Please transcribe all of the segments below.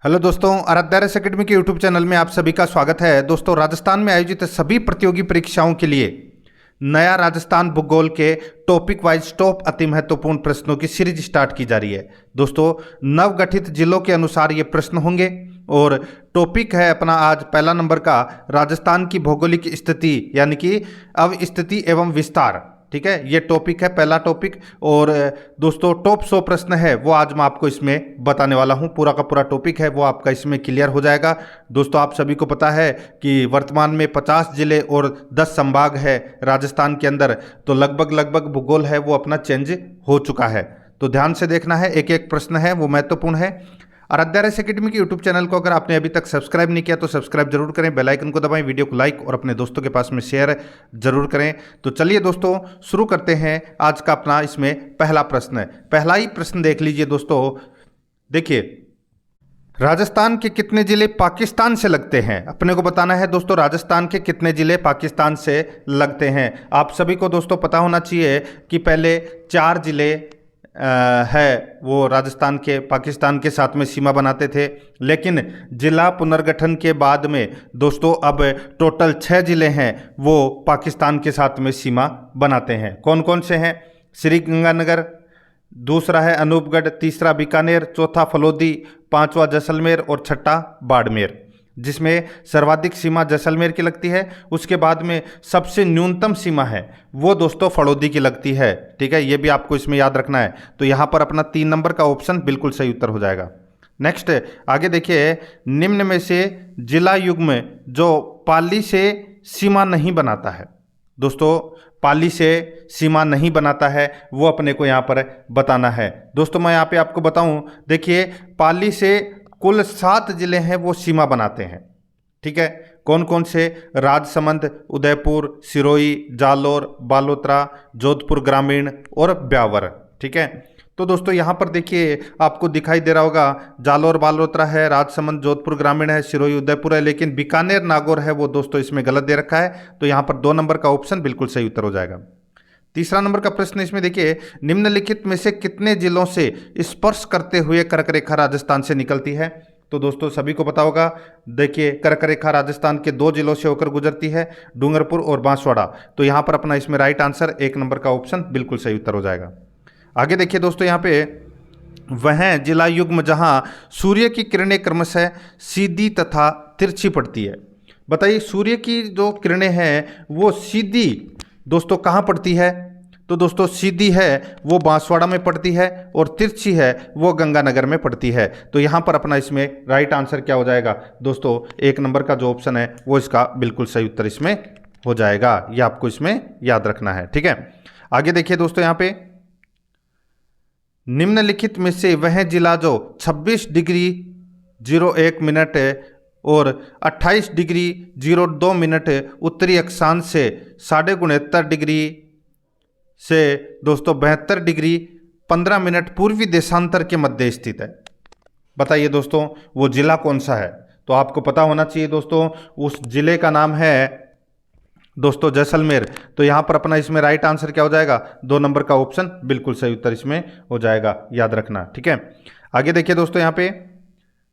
Hello दोस्तों, आराध्यारस academy के YouTube channel में आप सभी का स्वागत है। दोस्तों, राजस्थान में आयोजित सभी प्रतियोगी परीक्षाओं के लिए नया राजस्थान भूगोल के टॉपिक वाइज टॉप अति महत्वपूर्ण प्रश्नों की सीरीज स्टार्ट की जा रही है। दोस्तों, नवगठित जिलों के अनुसार ये प्रश्न होंगे और टॉपिक है अपना आज पहला नंबर का राजस्थान की भौगोलिक स्थिति यानी कि अवस्थिति एवं विस्तार। ठीक है, ये टॉपिक है पहला टॉपिक। और दोस्तों, टॉप 100 प्रश्न है वो आज मैं आपको इसमें बताने वाला हूँ। पूरा का पूरा टॉपिक है वो आपका इसमें क्लियर हो जाएगा। दोस्तों, आप सभी को पता है कि वर्तमान में 50 जिले और 10 संभाग है राजस्थान के अंदर, तो लगभग भूगोल है वो अपना चेंज हो चुका है। तो ध्यान से देखना है, एक एक प्रश्न है वो महत्वपूर्ण है। आराध्यारस एकेडमी के यूट्यूब चैनल को अगर आपने अभी तक सब्सक्राइब नहीं किया तो सब्सक्राइब जरूर करें, बेल आइकन को दबाएं, वीडियो को लाइक और अपने दोस्तों के पास में शेयर जरूर करें। तो चलिए दोस्तों, शुरू करते हैं आज का अपना इसमें पहला प्रश्न है। पहला ही प्रश्न देख लीजिए दोस्तों। देखिए, राजस्थान के कितने जिले पाकिस्तान से लगते हैं? अपने को बताना है दोस्तों, राजस्थान के कितने जिले पाकिस्तान से लगते हैं। आप सभी को दोस्तों पता होना चाहिए कि पहले 4 जिले है वो राजस्थान के पाकिस्तान के साथ में सीमा बनाते थे, लेकिन जिला पुनर्गठन के बाद में दोस्तों अब टोटल 6 जिले हैं वो पाकिस्तान के साथ में सीमा बनाते हैं। कौन कौन से हैं? श्री गंगानगर, दूसरा है अनूपगढ़, तीसरा बीकानेर, चौथा फलोदी, पांचवा जैसलमेर और छठा बाड़मेर, जिसमें सर्वाधिक सीमा जैसलमेर की लगती है। उसके बाद में सबसे न्यूनतम सीमा है वो दोस्तों फलोदी की लगती है। ठीक है, ये भी आपको इसमें याद रखना है। तो यहाँ पर अपना 3 नंबर का ऑप्शन बिल्कुल सही उत्तर हो जाएगा। नेक्स्ट आगे देखिए, निम्न में से जिला युग्म जो पाली से सीमा नहीं बनाता है, दोस्तों पाली से सीमा नहीं बनाता है वो अपने को यहाँ पर बताना है। दोस्तों, मैं यहाँ पे आपको बताऊँ, देखिए पाली से कुल 7 जिले हैं वो सीमा बनाते हैं। ठीक है, कौन कौन से? राजसमंद, उदयपुर, सिरोही, जालोर, बालोतरा, जोधपुर ग्रामीण और ब्यावर। ठीक है, तो दोस्तों यहाँ पर देखिए आपको दिखाई दे रहा होगा, जालोर बालोतरा है, राजसमंद जोधपुर ग्रामीण है, सिरोही उदयपुर है, लेकिन बीकानेर नागौर है वो दोस्तों इसमें गलत दे रखा है। तो यहाँ पर 2 नंबर का ऑप्शन बिल्कुल सही उत्तर हो जाएगा। तीसरा नंबर का प्रश्न इसमें देखिए, निम्नलिखित में से कितने जिलों से स्पर्श करते हुए कर्क रेखा राजस्थान से निकलती है? तो दोस्तों सभी को पता होगा, देखिए कर्क रेखा राजस्थान के 2 जिलों से होकर गुजरती है, डूंगरपुर और बांसवाड़ा। तो यहाँ पर अपना इसमें राइट आंसर 1 नंबर का ऑप्शन बिल्कुल सही उत्तर हो जाएगा। आगे देखिए दोस्तों, यहाँ पे वह जिला युग्म जहाँ सूर्य की किरणें क्रमशः सीधी तथा तिरछी पड़ती है। बताइए, सूर्य की जो किरणें हैं वो सीधी दोस्तों कहाँ पड़ती है? तो दोस्तों सीधी है वो बांसवाड़ा में पड़ती है और तिरछी है वो गंगानगर में पड़ती है। तो यहाँ पर अपना इसमें राइट आंसर क्या हो जाएगा दोस्तों? 1 नंबर का जो ऑप्शन है वो इसका बिल्कुल सही उत्तर इसमें हो जाएगा। ये आपको इसमें याद रखना है। ठीक है, आगे देखिए दोस्तों, यहाँ पे निम्नलिखित में से वह जिला जो 26 डिग्री 01 मिनट और 28 डिग्री 02 मिनट उत्तरी अक्षांश से 69.5 डिग्री से दोस्तों 72 डिग्री 15 मिनट पूर्वी देशांतर के मध्य स्थित है। बताइए दोस्तों वो जिला कौन सा है? तो आपको पता होना चाहिए दोस्तों, उस जिले का नाम है दोस्तों जैसलमेर। तो यहाँ पर अपना इसमें राइट आंसर क्या हो जाएगा? 2 नंबर का ऑप्शन बिल्कुल सही उत्तर इसमें हो जाएगा, याद रखना। ठीक है, आगे देखिए दोस्तों, यहाँ पे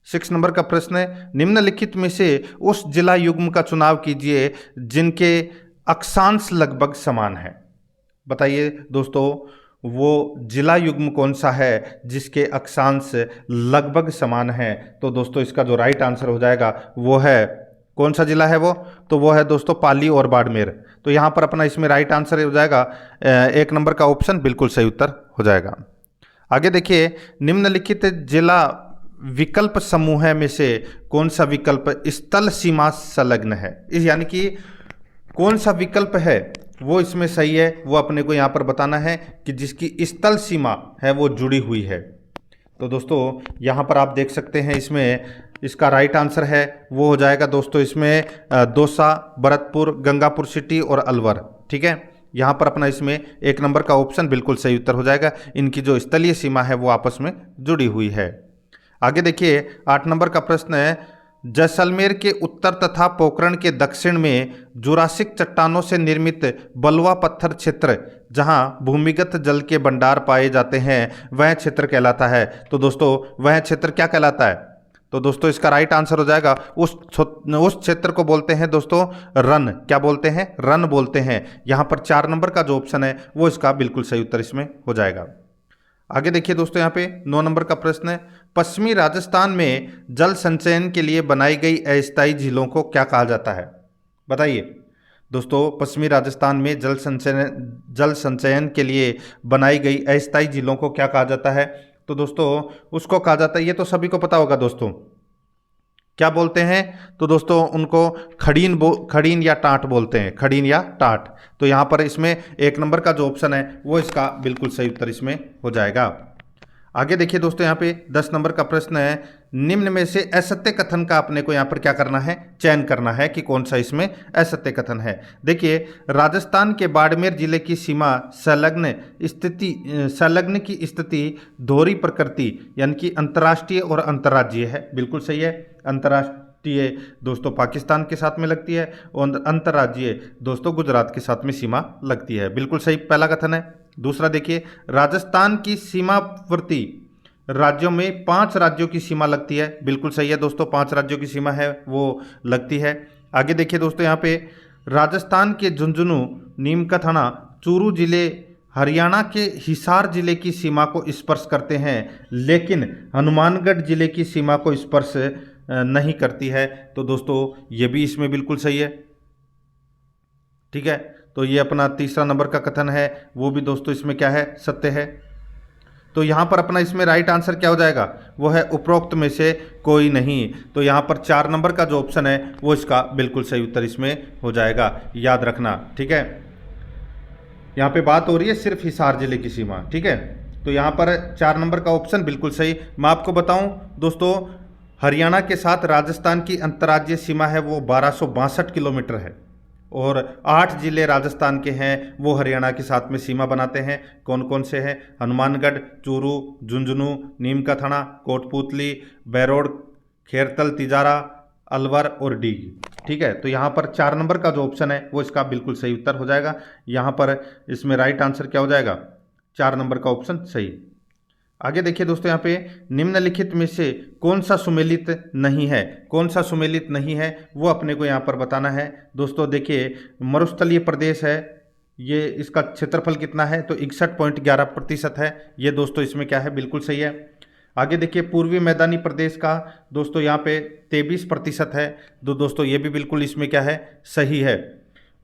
6 नंबर का प्रश्न है, निम्नलिखित में से उस जिला युग्म का चुनाव कीजिए जिनके अक्षांश लगभग समान है। बताइए दोस्तों वो जिला युग्म कौन सा है जिसके अक्षांश लगभग समान है? तो दोस्तों इसका जो राइट आंसर हो जाएगा वो है, कौन सा जिला है वो? तो वो है दोस्तों पाली और बाड़मेर। तो यहाँ पर अपना इसमें राइट आंसर हो जाएगा 1 नंबर का ऑप्शन बिल्कुल सही उत्तर हो जाएगा। आगे देखिए, निम्नलिखित जिला विकल्प समूह में से कौन सा विकल्प स्थल सीमा संलग्न है? इस यानी कि कौन सा विकल्प है वो इसमें सही है, वो अपने को यहाँ पर बताना है कि जिसकी स्थल सीमा है वो जुड़ी हुई है। तो दोस्तों यहाँ पर आप देख सकते हैं, इसमें इसका राइट आंसर है वो हो जाएगा दोस्तों इसमें दौसा, भरतपुर, गंगापुर सिटी और अलवर। ठीक है, यहाँ पर अपना इसमें 1 नंबर का ऑप्शन बिल्कुल सही उत्तर हो जाएगा। इनकी जो स्थलीय सीमा है वो आपस में जुड़ी हुई है। आगे देखिए 8 नंबर का प्रश्न है, जैसलमेर के उत्तर तथा पोखरण के दक्षिण में जुरासिक चट्टानों से निर्मित बलुआ पत्थर क्षेत्र जहां भूमिगत जल के भंडार पाए जाते हैं वह क्षेत्र कहलाता है। तो दोस्तों वह क्षेत्र क्या कहलाता है? तो दोस्तों इसका राइट आंसर हो जाएगा उस क्षेत्र को बोलते हैं दोस्तों रन। क्या बोलते हैं? रन बोलते हैं। यहां पर 4 नंबर का जो ऑप्शन है वो इसका बिल्कुल सही उत्तर इसमें हो जाएगा। आगे देखिए दोस्तों, यहाँ पे 9 नंबर का प्रश्न है, पश्चिमी राजस्थान में जल संचयन के लिए बनाई गई अस्थायी झीलों को क्या कहा जाता है? बताइए दोस्तों, पश्चिमी राजस्थान में जल संचयन के लिए बनाई गई अस्थायी झीलों को क्या कहा जाता है? तो दोस्तों उसको कहा जाता है, ये तो सभी को पता होगा दोस्तों, क्या बोलते हैं? तो दोस्तों उनको खड़ीन या टाट बोलते हैं, खड़ीन या टाट। तो यहाँ पर इसमें 1 नंबर का जो ऑप्शन है वो इसका बिल्कुल सही उत्तर इसमें हो जाएगा। आगे देखिए दोस्तों, यहाँ पे 10 नंबर का प्रश्न है, निम्न में से असत्य कथन का अपने को यहाँ पर क्या करना है? चयन करना है कि कौन सा इसमें असत्य कथन है। देखिए, राजस्थान के बाड़मेर जिले की सीमा संलग्न की स्थिति दोहरी प्रकृति यानी कि अंतर्राष्ट्रीय और अंतर्राज्यीय है। बिल्कुल सही है। अंतर्राष्ट्रीय दोस्तों पाकिस्तान के साथ में लगती है और अंतर्राज्यीय दोस्तों गुजरात के साथ में सीमा लगती है। बिल्कुल सही पहला कथन है। दूसरा देखिए, राजस्थान की सीमावर्ती राज्यों में 5 राज्यों की सीमा लगती है। बिल्कुल सही है दोस्तों, 5 राज्यों की सीमा है वो लगती है। आगे देखिए दोस्तों, यहाँ पे राजस्थान के झुंझुनू, नीमकाथाना, चूरू जिले हरियाणा के हिसार जिले की सीमा को स्पर्श करते हैं, लेकिन हनुमानगढ़ जिले की सीमा को स्पर्श नहीं करती है। तो दोस्तों ये भी इसमें बिल्कुल सही है। ठीक है, तो ये अपना तीसरा नंबर का कथन है वो भी दोस्तों इसमें क्या है? सत्य है। तो यहाँ पर अपना इसमें राइट आंसर क्या हो जाएगा? वो है उपरोक्त में से कोई नहीं। तो यहाँ पर 4 नंबर का जो ऑप्शन है वो इसका बिल्कुल सही उत्तर इसमें हो जाएगा, याद रखना। ठीक है, यहाँ पे बात हो रही है सिर्फ हिसार जिले की सीमा। ठीक है, तो यहाँ पर 4 नंबर का ऑप्शन बिल्कुल सही। मैं आपको बताऊं दोस्तों, हरियाणा के साथ राजस्थान की अंतर्राज्यीय सीमा है वो 1262 किलोमीटर है और 8 जिले राजस्थान के हैं वो हरियाणा के साथ में सीमा बनाते हैं। कौन कौन से हैं? हनुमानगढ़, चूरू, झुंझुनू, नीमकाथाना, कोटपूतली, बैरोड़, खेरतल, तिजारा, अलवर और डीग। ठीक है, तो यहाँ पर 4 नंबर का जो ऑप्शन है वो इसका बिल्कुल सही उत्तर हो जाएगा। यहाँ पर इसमें राइट आंसर क्या हो जाएगा? 4 नंबर का ऑप्शन सही। आगे देखिए दोस्तों, यहाँ पे निम्नलिखित में से कौन सा सुमेलित नहीं है? कौन सा सुमेलित नहीं है वो अपने को यहाँ पर बताना है। दोस्तों देखिए, मरुस्थलीय प्रदेश है, ये इसका क्षेत्रफल कितना है? तो 61.11% है। ये दोस्तों इसमें क्या है? बिल्कुल सही है। आगे देखिए, पूर्वी मैदानी प्रदेश का दोस्तों यहाँ पे 23% है। दोस्तों ये भी बिल्कुल इसमें क्या है? सही है।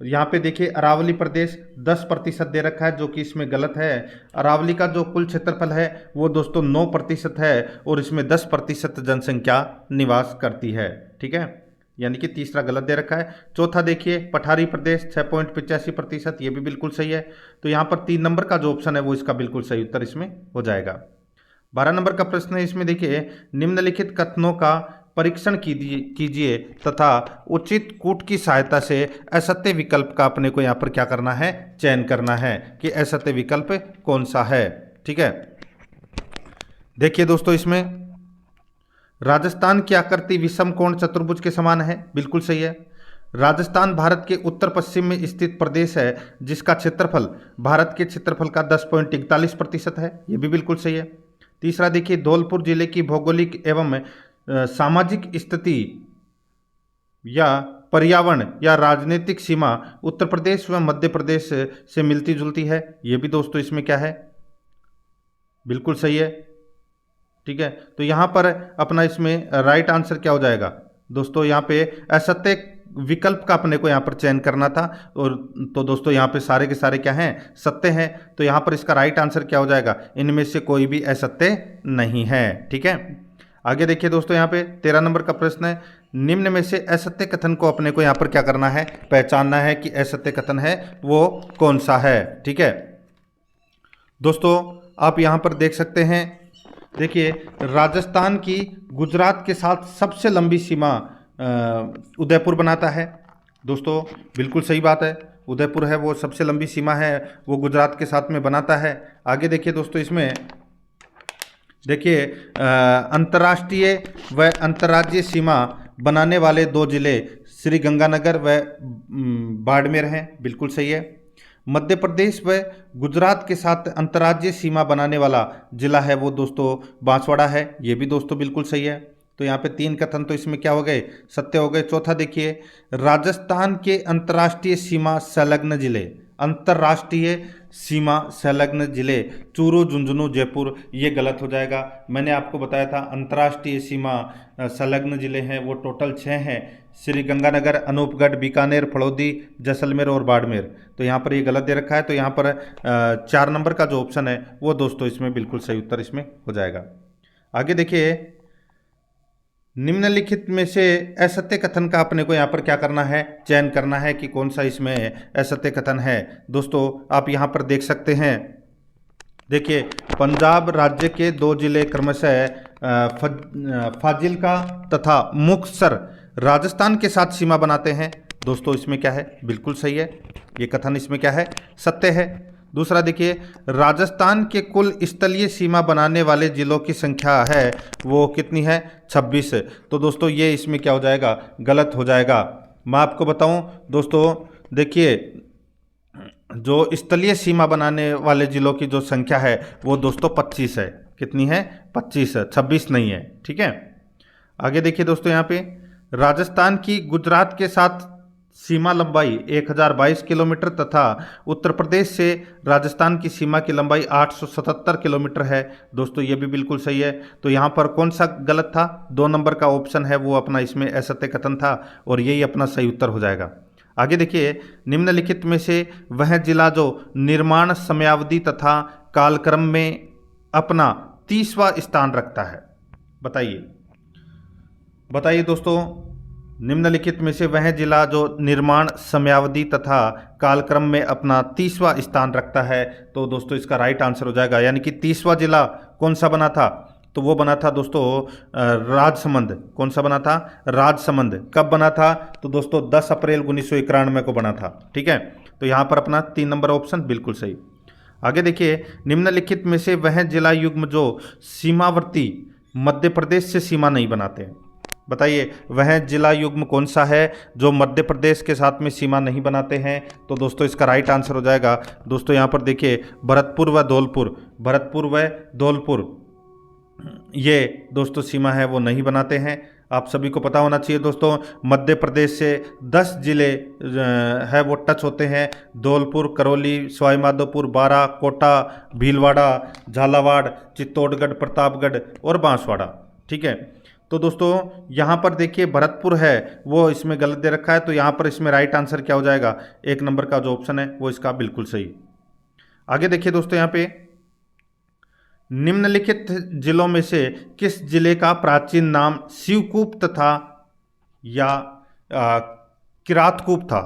यहाँ पे देखिए, अरावली प्रदेश 10% दे रखा है जो कि इसमें गलत है। अरावली का जो कुल क्षेत्रफल है वो दोस्तों 9% है और इसमें 10% जनसंख्या निवास करती है। ठीक है, यानी कि तीसरा गलत दे रखा है। चौथा देखिए, पठारी प्रदेश 6.85%, ये भी बिल्कुल सही है। तो यहाँ पर 3 नंबर का जो ऑप्शन है वो इसका बिल्कुल सही उत्तर इसमें हो जाएगा। 12 नंबर का प्रश्न है, इसमें देखिए, निम्नलिखित कथनों का परीक्षण कीजिए तथा उचित कूट की सहायता से असत्य विकल्प का अपने को यहाँ पर क्या करना है? चयन करना है कि असत्य विकल्प कौन सा है। ठीक है, देखिए दोस्तों, इसमें राजस्थान की आकृति विषम कोण चतुर्भुज के समान है। बिल्कुल सही है। राजस्थान भारत के उत्तर पश्चिम में स्थित प्रदेश है जिसका क्षेत्रफल भारत के क्षेत्रफल का 10.41% है। ये भी बिल्कुल सही है। तीसरा देखिए, धौलपुर जिले की भौगोलिक एवं सामाजिक स्थिति या पर्यावरण या राजनीतिक सीमा उत्तर प्रदेश व मध्य प्रदेश से मिलती जुलती है। ये भी दोस्तों इसमें क्या है? बिल्कुल सही है। ठीक है, तो यहाँ पर अपना इसमें राइट आंसर क्या हो जाएगा? दोस्तों यहाँ पे असत्य विकल्प का अपने को यहाँ पर चयन करना था और तो दोस्तों यहाँ पे सारे के सारे क्या हैं? सत्य हैं। तो यहाँ पर इसका राइट आंसर क्या हो जाएगा? इनमें से कोई भी असत्य नहीं है। ठीक है, आगे देखिए दोस्तों, यहाँ पे 13 नंबर का प्रश्न है, निम्न में से असत्य कथन को अपने को यहाँ पर क्या करना है? पहचानना है कि असत्य कथन है वो कौन सा है। ठीक है दोस्तों, आप यहाँ पर देख सकते हैं, देखिए, राजस्थान की गुजरात के साथ सबसे लंबी सीमा उदयपुर बनाता है। दोस्तों बिल्कुल सही बात है, उदयपुर है वो सबसे लंबी सीमा है, वो गुजरात के साथ में बनाता है। आगे देखिए दोस्तों, इसमें देखिए, अंतर्राष्ट्रीय व अंतर्राज्यीय सीमा बनाने वाले 2 जिले श्री गंगानगर व बाड़मेर हैं। बिल्कुल सही है। मध्य प्रदेश व गुजरात के साथ अंतर्राज्यीय सीमा बनाने वाला जिला है वो दोस्तों बांसवाड़ा है। ये भी दोस्तों बिल्कुल सही है। तो यहाँ पे 3 कथन तो इसमें क्या हो गए, सत्य हो गए। चौथा देखिए, राजस्थान के अंतर्राष्ट्रीय सीमा संलग्न जिले, अंतर्राष्ट्रीय सीमा संलग्न जिले चूरू, झुंझुनू, जयपुर, ये गलत हो जाएगा। मैंने आपको बताया था अंतर्राष्ट्रीय सीमा संलग्न जिले हैं वो टोटल 6 हैं, श्री गंगानगर, अनूपगढ़, बीकानेर, फड़ौदी, जैसलमेर और बाड़मेर। तो यहाँ पर ये गलत दे रखा है, तो यहाँ पर 4 नंबर का जो ऑप्शन है वो दोस्तों इसमें बिल्कुल सही उत्तर इसमें हो जाएगा। आगे देखिए, निम्नलिखित में से असत्य कथन का अपने को यहाँ पर क्या करना है, चयन करना है कि कौन सा इसमें असत्य कथन है। दोस्तों आप यहाँ पर देख सकते हैं, देखिए पंजाब राज्य के 2 जिले क्रमशः फाजिल्का तथा मुक्तसर राजस्थान के साथ सीमा बनाते हैं। दोस्तों इसमें क्या है, बिल्कुल सही है, ये कथन इसमें क्या है, सत्य है। दूसरा देखिए, राजस्थान के कुल स्थलीय सीमा बनाने वाले जिलों की संख्या है वो कितनी है, 26। तो दोस्तों ये इसमें क्या हो जाएगा, गलत हो जाएगा। मैं आपको बताऊं दोस्तों, देखिए जो स्थलीय सीमा बनाने वाले जिलों की जो संख्या है वो दोस्तों 25 है। कितनी है, 25 है, 26 नहीं है। ठीक है, आगे देखिए दोस्तों, यहाँ पे राजस्थान की गुजरात के साथ सीमा लंबाई 1022 किलोमीटर तथा उत्तर प्रदेश से राजस्थान की सीमा की लंबाई 877 किलोमीटर है। दोस्तों ये भी बिल्कुल सही है। तो यहाँ पर कौन सा गलत था, 2 नंबर का ऑप्शन है वो अपना इसमें असत्य कथन था और यही अपना सही उत्तर हो जाएगा। आगे देखिए, निम्नलिखित में से वह जिला जो निर्माण समयावधि तथा कालक्रम में अपना 30वां स्थान रखता है, बताइए बताइए दोस्तों, निम्नलिखित में से वह जिला जो निर्माण समयावधि तथा कालक्रम में अपना 30वां स्थान रखता है। तो दोस्तों इसका राइट आंसर हो जाएगा, यानी कि 30वां जिला कौन सा बना था, तो वो बना था दोस्तों राजसमंद। कौन सा बना था, राजसमंद। कब बना था, तो दोस्तों 10 अप्रैल 1991 को बना था। ठीक है, तो यहाँ पर अपना 3 नंबर ऑप्शन बिल्कुल सही। आगे देखिए, निम्नलिखित में से वह जिला युग्म जो सीमावर्ती मध्य प्रदेश से सीमा नहीं बनाते हैं, बताइए वह जिला युग्म कौन सा है जो मध्य प्रदेश के साथ में सीमा नहीं बनाते हैं। तो दोस्तों इसका राइट आंसर हो जाएगा, दोस्तों यहाँ पर देखिए भरतपुर व धौलपुर, भरतपुर व धौलपुर ये दोस्तों सीमा है वो नहीं बनाते हैं। आप सभी को पता होना चाहिए दोस्तों, मध्य प्रदेश से 10 जिले है वो टच होते हैं, धौलपुर, करौली, सवाई माधोपुर, बारा, कोटा, भीलवाड़ा, झालावाड़, चित्तौड़गढ़, प्रतापगढ़ और बांसवाड़ा। ठीक है, तो दोस्तों यहाँ पर देखिए भरतपुर है वो इसमें गलत दे रखा है, तो यहाँ पर इसमें राइट आंसर क्या हो जाएगा, 1 नंबर का जो ऑप्शन है वो इसका बिल्कुल सही। आगे देखिए दोस्तों, यहाँ पे निम्नलिखित जिलों में से किस जिले का प्राचीन नाम शिवकूप तथा या किरातकूप था,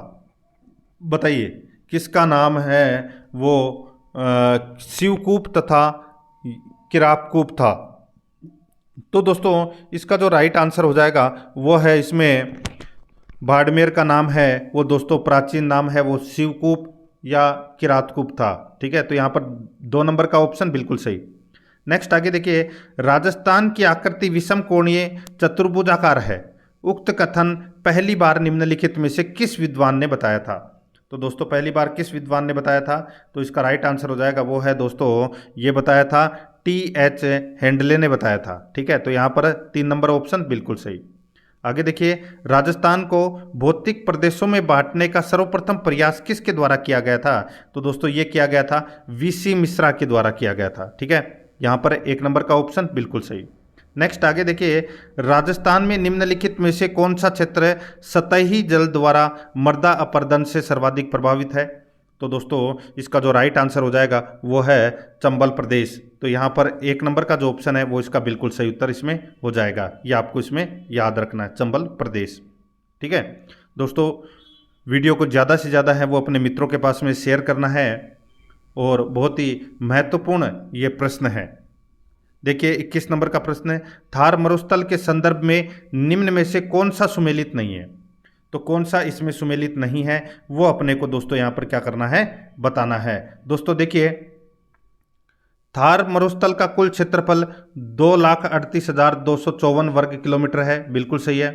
बताइए किसका नाम है वो शिवकूप तथा किरातकूप था। तो दोस्तों इसका जो राइट आंसर हो जाएगा वो है इसमें बाड़मेर का नाम है वो दोस्तों प्राचीन नाम है वो शिवकूप या किरातकूप था। ठीक है, तो यहाँ पर 2 नंबर का ऑप्शन बिल्कुल सही। नेक्स्ट आगे देखिए, राजस्थान की आकृति विषम कोणीय चतुर्भुजाकार है, उक्त कथन पहली बार निम्नलिखित में से किस विद्वान ने बताया था। तो दोस्तों पहली बार किस विद्वान ने बताया था, तो इसका राइट आंसर हो जाएगा वो है दोस्तों, ये बताया था T.H. हेंडले ने बताया था। ठीक है, तो यहाँ पर 3 नंबर ऑप्शन बिल्कुल सही। आगे देखिए, राजस्थान को भौतिक प्रदेशों में बांटने का सर्वप्रथम प्रयास किसके द्वारा किया गया था, तो दोस्तों ये किया गया था V.C. मिश्रा के द्वारा किया गया था। ठीक है, यहाँ पर 1 नंबर का ऑप्शन बिल्कुल सही। नेक्स्ट आगे देखिए, राजस्थान में निम्नलिखित में से कौन सा क्षेत्र सतही जल द्वारा मृदा अपरदन से सर्वाधिक प्रभावित है। तो दोस्तों इसका जो राइट आंसर हो जाएगा वो है चंबल प्रदेश। तो यहाँ पर 1 नंबर का जो ऑप्शन है वो इसका बिल्कुल सही उत्तर इसमें हो जाएगा, ये आपको इसमें याद रखना है, चंबल प्रदेश। ठीक है दोस्तों, वीडियो को ज़्यादा से ज़्यादा है वो अपने मित्रों के पास में शेयर करना है और बहुत ही महत्वपूर्ण ये प्रश्न है। देखिए 21 नंबर का प्रश्न है, थार मरुस्थल के संदर्भ में निम्न में से कौन सा सुमेलित नहीं है। तो कौन सा इसमें सुमेलित नहीं है वो अपने को दोस्तों यहाँ पर क्या करना है, बताना है। दोस्तों देखिए, थार मरुस्थल का कुल क्षेत्रफल 2,38,254 वर्ग किलोमीटर है, बिल्कुल सही है।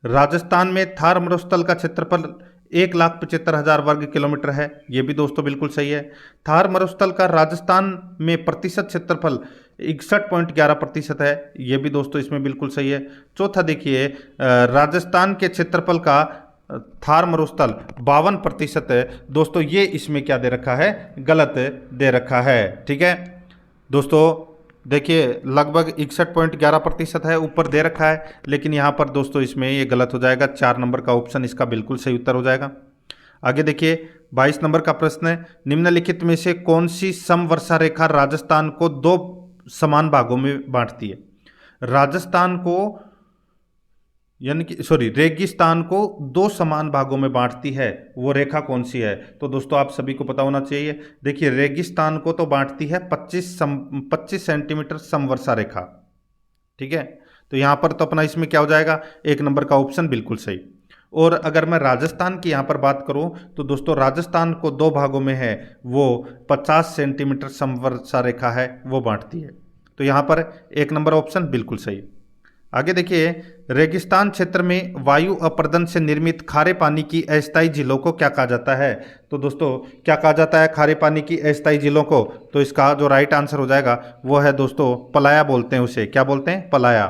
राजस्थान में थार मरुस्थल का क्षेत्रफल 1,75,000 वर्ग किलोमीटर है, ये भी दोस्तों बिल्कुल सही है। थार मरुस्थल का राजस्थान में प्रतिशत क्षेत्रफल 61.11% है, ये भी दोस्तों इसमें बिल्कुल सही है। चौथा देखिए, राजस्थान के क्षेत्रफल का थार मरुस्थल 52% है, दोस्तों ये इसमें क्या दे रखा है, गलत दे रखा है। ठीक है दोस्तों, देखिए लगभग 61.11% है, ऊपर दे रखा है, लेकिन यहाँ पर दोस्तों इसमें ये गलत हो जाएगा। 4 नंबर का ऑप्शन इसका बिल्कुल सही उत्तर हो जाएगा। आगे देखिए 22 नंबर का प्रश्न है, निम्नलिखित में से कौन सी समवर्षा रेखा राजस्थान को 2 समान भागों में बांटती है। राजस्थान को यानी कि रेगिस्तान को 2 समान भागों में बांटती है, वो रेखा कौन सी है। तो दोस्तों आप सभी को पता होना चाहिए। देखिए रेगिस्तान को तो बांटती है 25 सेंटीमीटर समवर्षा रेखा। ठीक है, तो यहां पर तो अपना इसमें क्या हो जाएगा, 1 नंबर का ऑप्शन बिल्कुल सही। और अगर मैं राजस्थान की यहां पर बात करूं तो दोस्तों राजस्थान को 2 भागों में है, वो 50 सेंटीमीटर समवर्षा रेखा है, वो बांटती है। तो यहां पर 1 नंबर ऑप्शन बिल्कुल सही। आगे देखिए, रेगिस्तान क्षेत्र में वायु अपर्दन से निर्मित खारे पानी की अस्थायी झीलों को क्या कहा जाता है। तो दोस्तों क्या कहा जाता है खारे पानी की अस्थायी झीलों को, तो इसका जो राइट आंसर हो जाएगा वो है दोस्तों पलाया बोलते हैं उसे। क्या बोलते हैं, पलाया।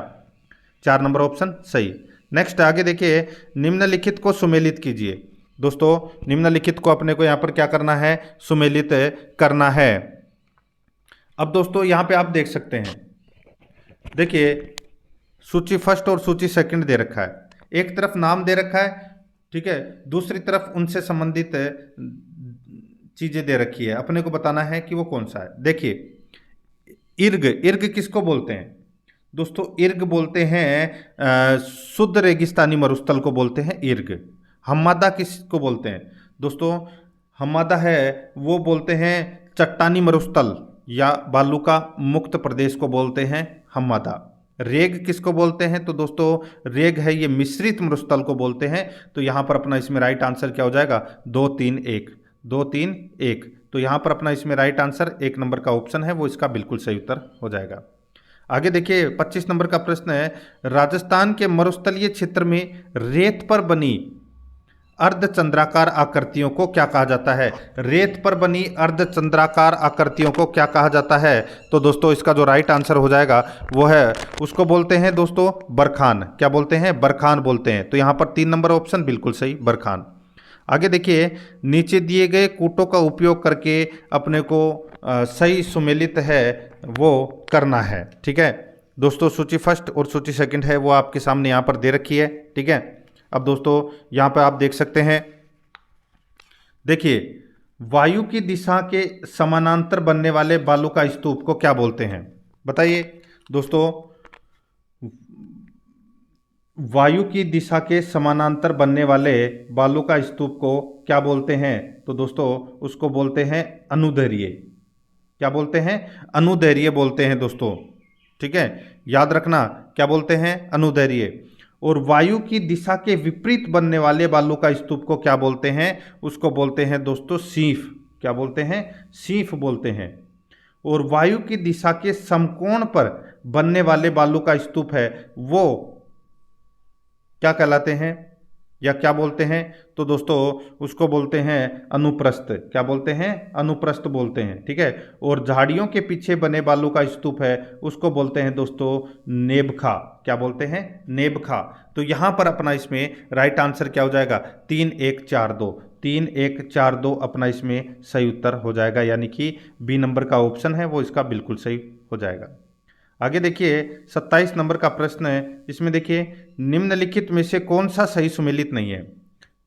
4 नंबर ऑप्शन सही। नेक्स्ट आगे देखिए, निम्नलिखित को सुमेलित कीजिए। दोस्तों निम्नलिखित को अपने को यहाँ पर क्या करना है, सुमेलित करना है। अब दोस्तों यहाँ पे आप देख सकते हैं, देखिए सूची फर्स्ट और सूची सेकंड दे रखा है। एक तरफ नाम दे रखा है, ठीक है, दूसरी तरफ उनसे संबंधित चीजें दे रखी है, अपने को बताना है कि वो कौन सा है। देखिए इर्ग, इर्ग किसको बोलते हैं दोस्तों, इर्ग बोलते हैं शुद्ध रेगिस्तानी मरुस्थल को बोलते हैं इर्ग। हम्मादा किसको बोलते हैं दोस्तों, हम्मादा है वो बोलते हैं चट्टानी मरुस्थल या बालू का मुक्त प्रदेश को बोलते हैं हम्मादा। रेग किसको बोलते हैं, तो दोस्तों रेग है ये मिश्रित मरुस्थल को बोलते हैं। तो यहां पर अपना इसमें राइट आंसर क्या हो जाएगा, 2 3 1, 2 3 1। तो यहां पर अपना इसमें राइट आंसर 1 नंबर का ऑप्शन है, वो इसका बिल्कुल सही उत्तर हो जाएगा। आगे देखिए 25 नंबर का प्रश्न है, राजस्थान के मरुस्थलीय क्षेत्र में रेत पर बनी अर्धचंद्राकार आकृतियों को क्या कहा जाता है। रेत पर बनी अर्धचंद्राकार आकृतियों को क्या कहा जाता है, तो दोस्तों इसका जो राइट आंसर हो जाएगा वो है, उसको बोलते हैं दोस्तों बरखान। क्या बोलते हैं, बरखान बोलते हैं। तो यहाँ पर 3 नंबर ऑप्शन बिल्कुल सही, बरखान। आगे देखिए, नीचे दिए गए कूटों का उपयोग करके अपने को सही सुमेलित है वो करना है। ठीक है दोस्तों, सूची फर्स्ट और सूची सेकंड है वो आपके सामने यहाँ पर दे रखी है। ठीक है, अब दोस्तों यहाँ पे आप देख सकते हैं, देखिए वायु की दिशा के समानांतर बनने वाले बालू का स्तूप को क्या बोलते हैं, बताइए दोस्तों। वायु की दिशा के समानांतर बनने वाले बालू का स्तूप को क्या बोलते हैं, तो दोस्तों उसको बोलते हैं अनुदैर्घ्य। क्या बोलते हैं, अनुदैर्घ्य बोलते हैं दोस्तों। ठीक है, याद रखना क्या बोलते हैं, अनुदैर्घ्य। और वायु की दिशा के विपरीत बनने वाले बालू का स्तूप को क्या बोलते हैं, उसको बोलते हैं दोस्तों शीफ। क्या बोलते हैं, शीफ बोलते हैं। और वायु की दिशा के समकोण पर बनने वाले बालू का स्तूप है वो क्या कहलाते हैं या क्या बोलते हैं, तो दोस्तों उसको बोलते हैं अनुप्रस्थ। क्या बोलते हैं, अनुप्रस्थ बोलते हैं। ठीक है, और झाड़ियों के पीछे बने बालू का स्तूप है उसको बोलते हैं दोस्तों नेबखा। क्या बोलते हैं, नेबखा। तो यहां पर अपना इसमें राइट आंसर क्या हो जाएगा, 3 1 4 2, 3 1 4 2 अपना इसमें सही उत्तर हो जाएगा, यानी कि बी नंबर का ऑप्शन है वो इसका बिल्कुल सही हो जाएगा। आगे देखिए 27 नंबर का प्रश्न है, इसमें देखिए निम्नलिखित में से कौन सा सही सुमेलित नहीं है।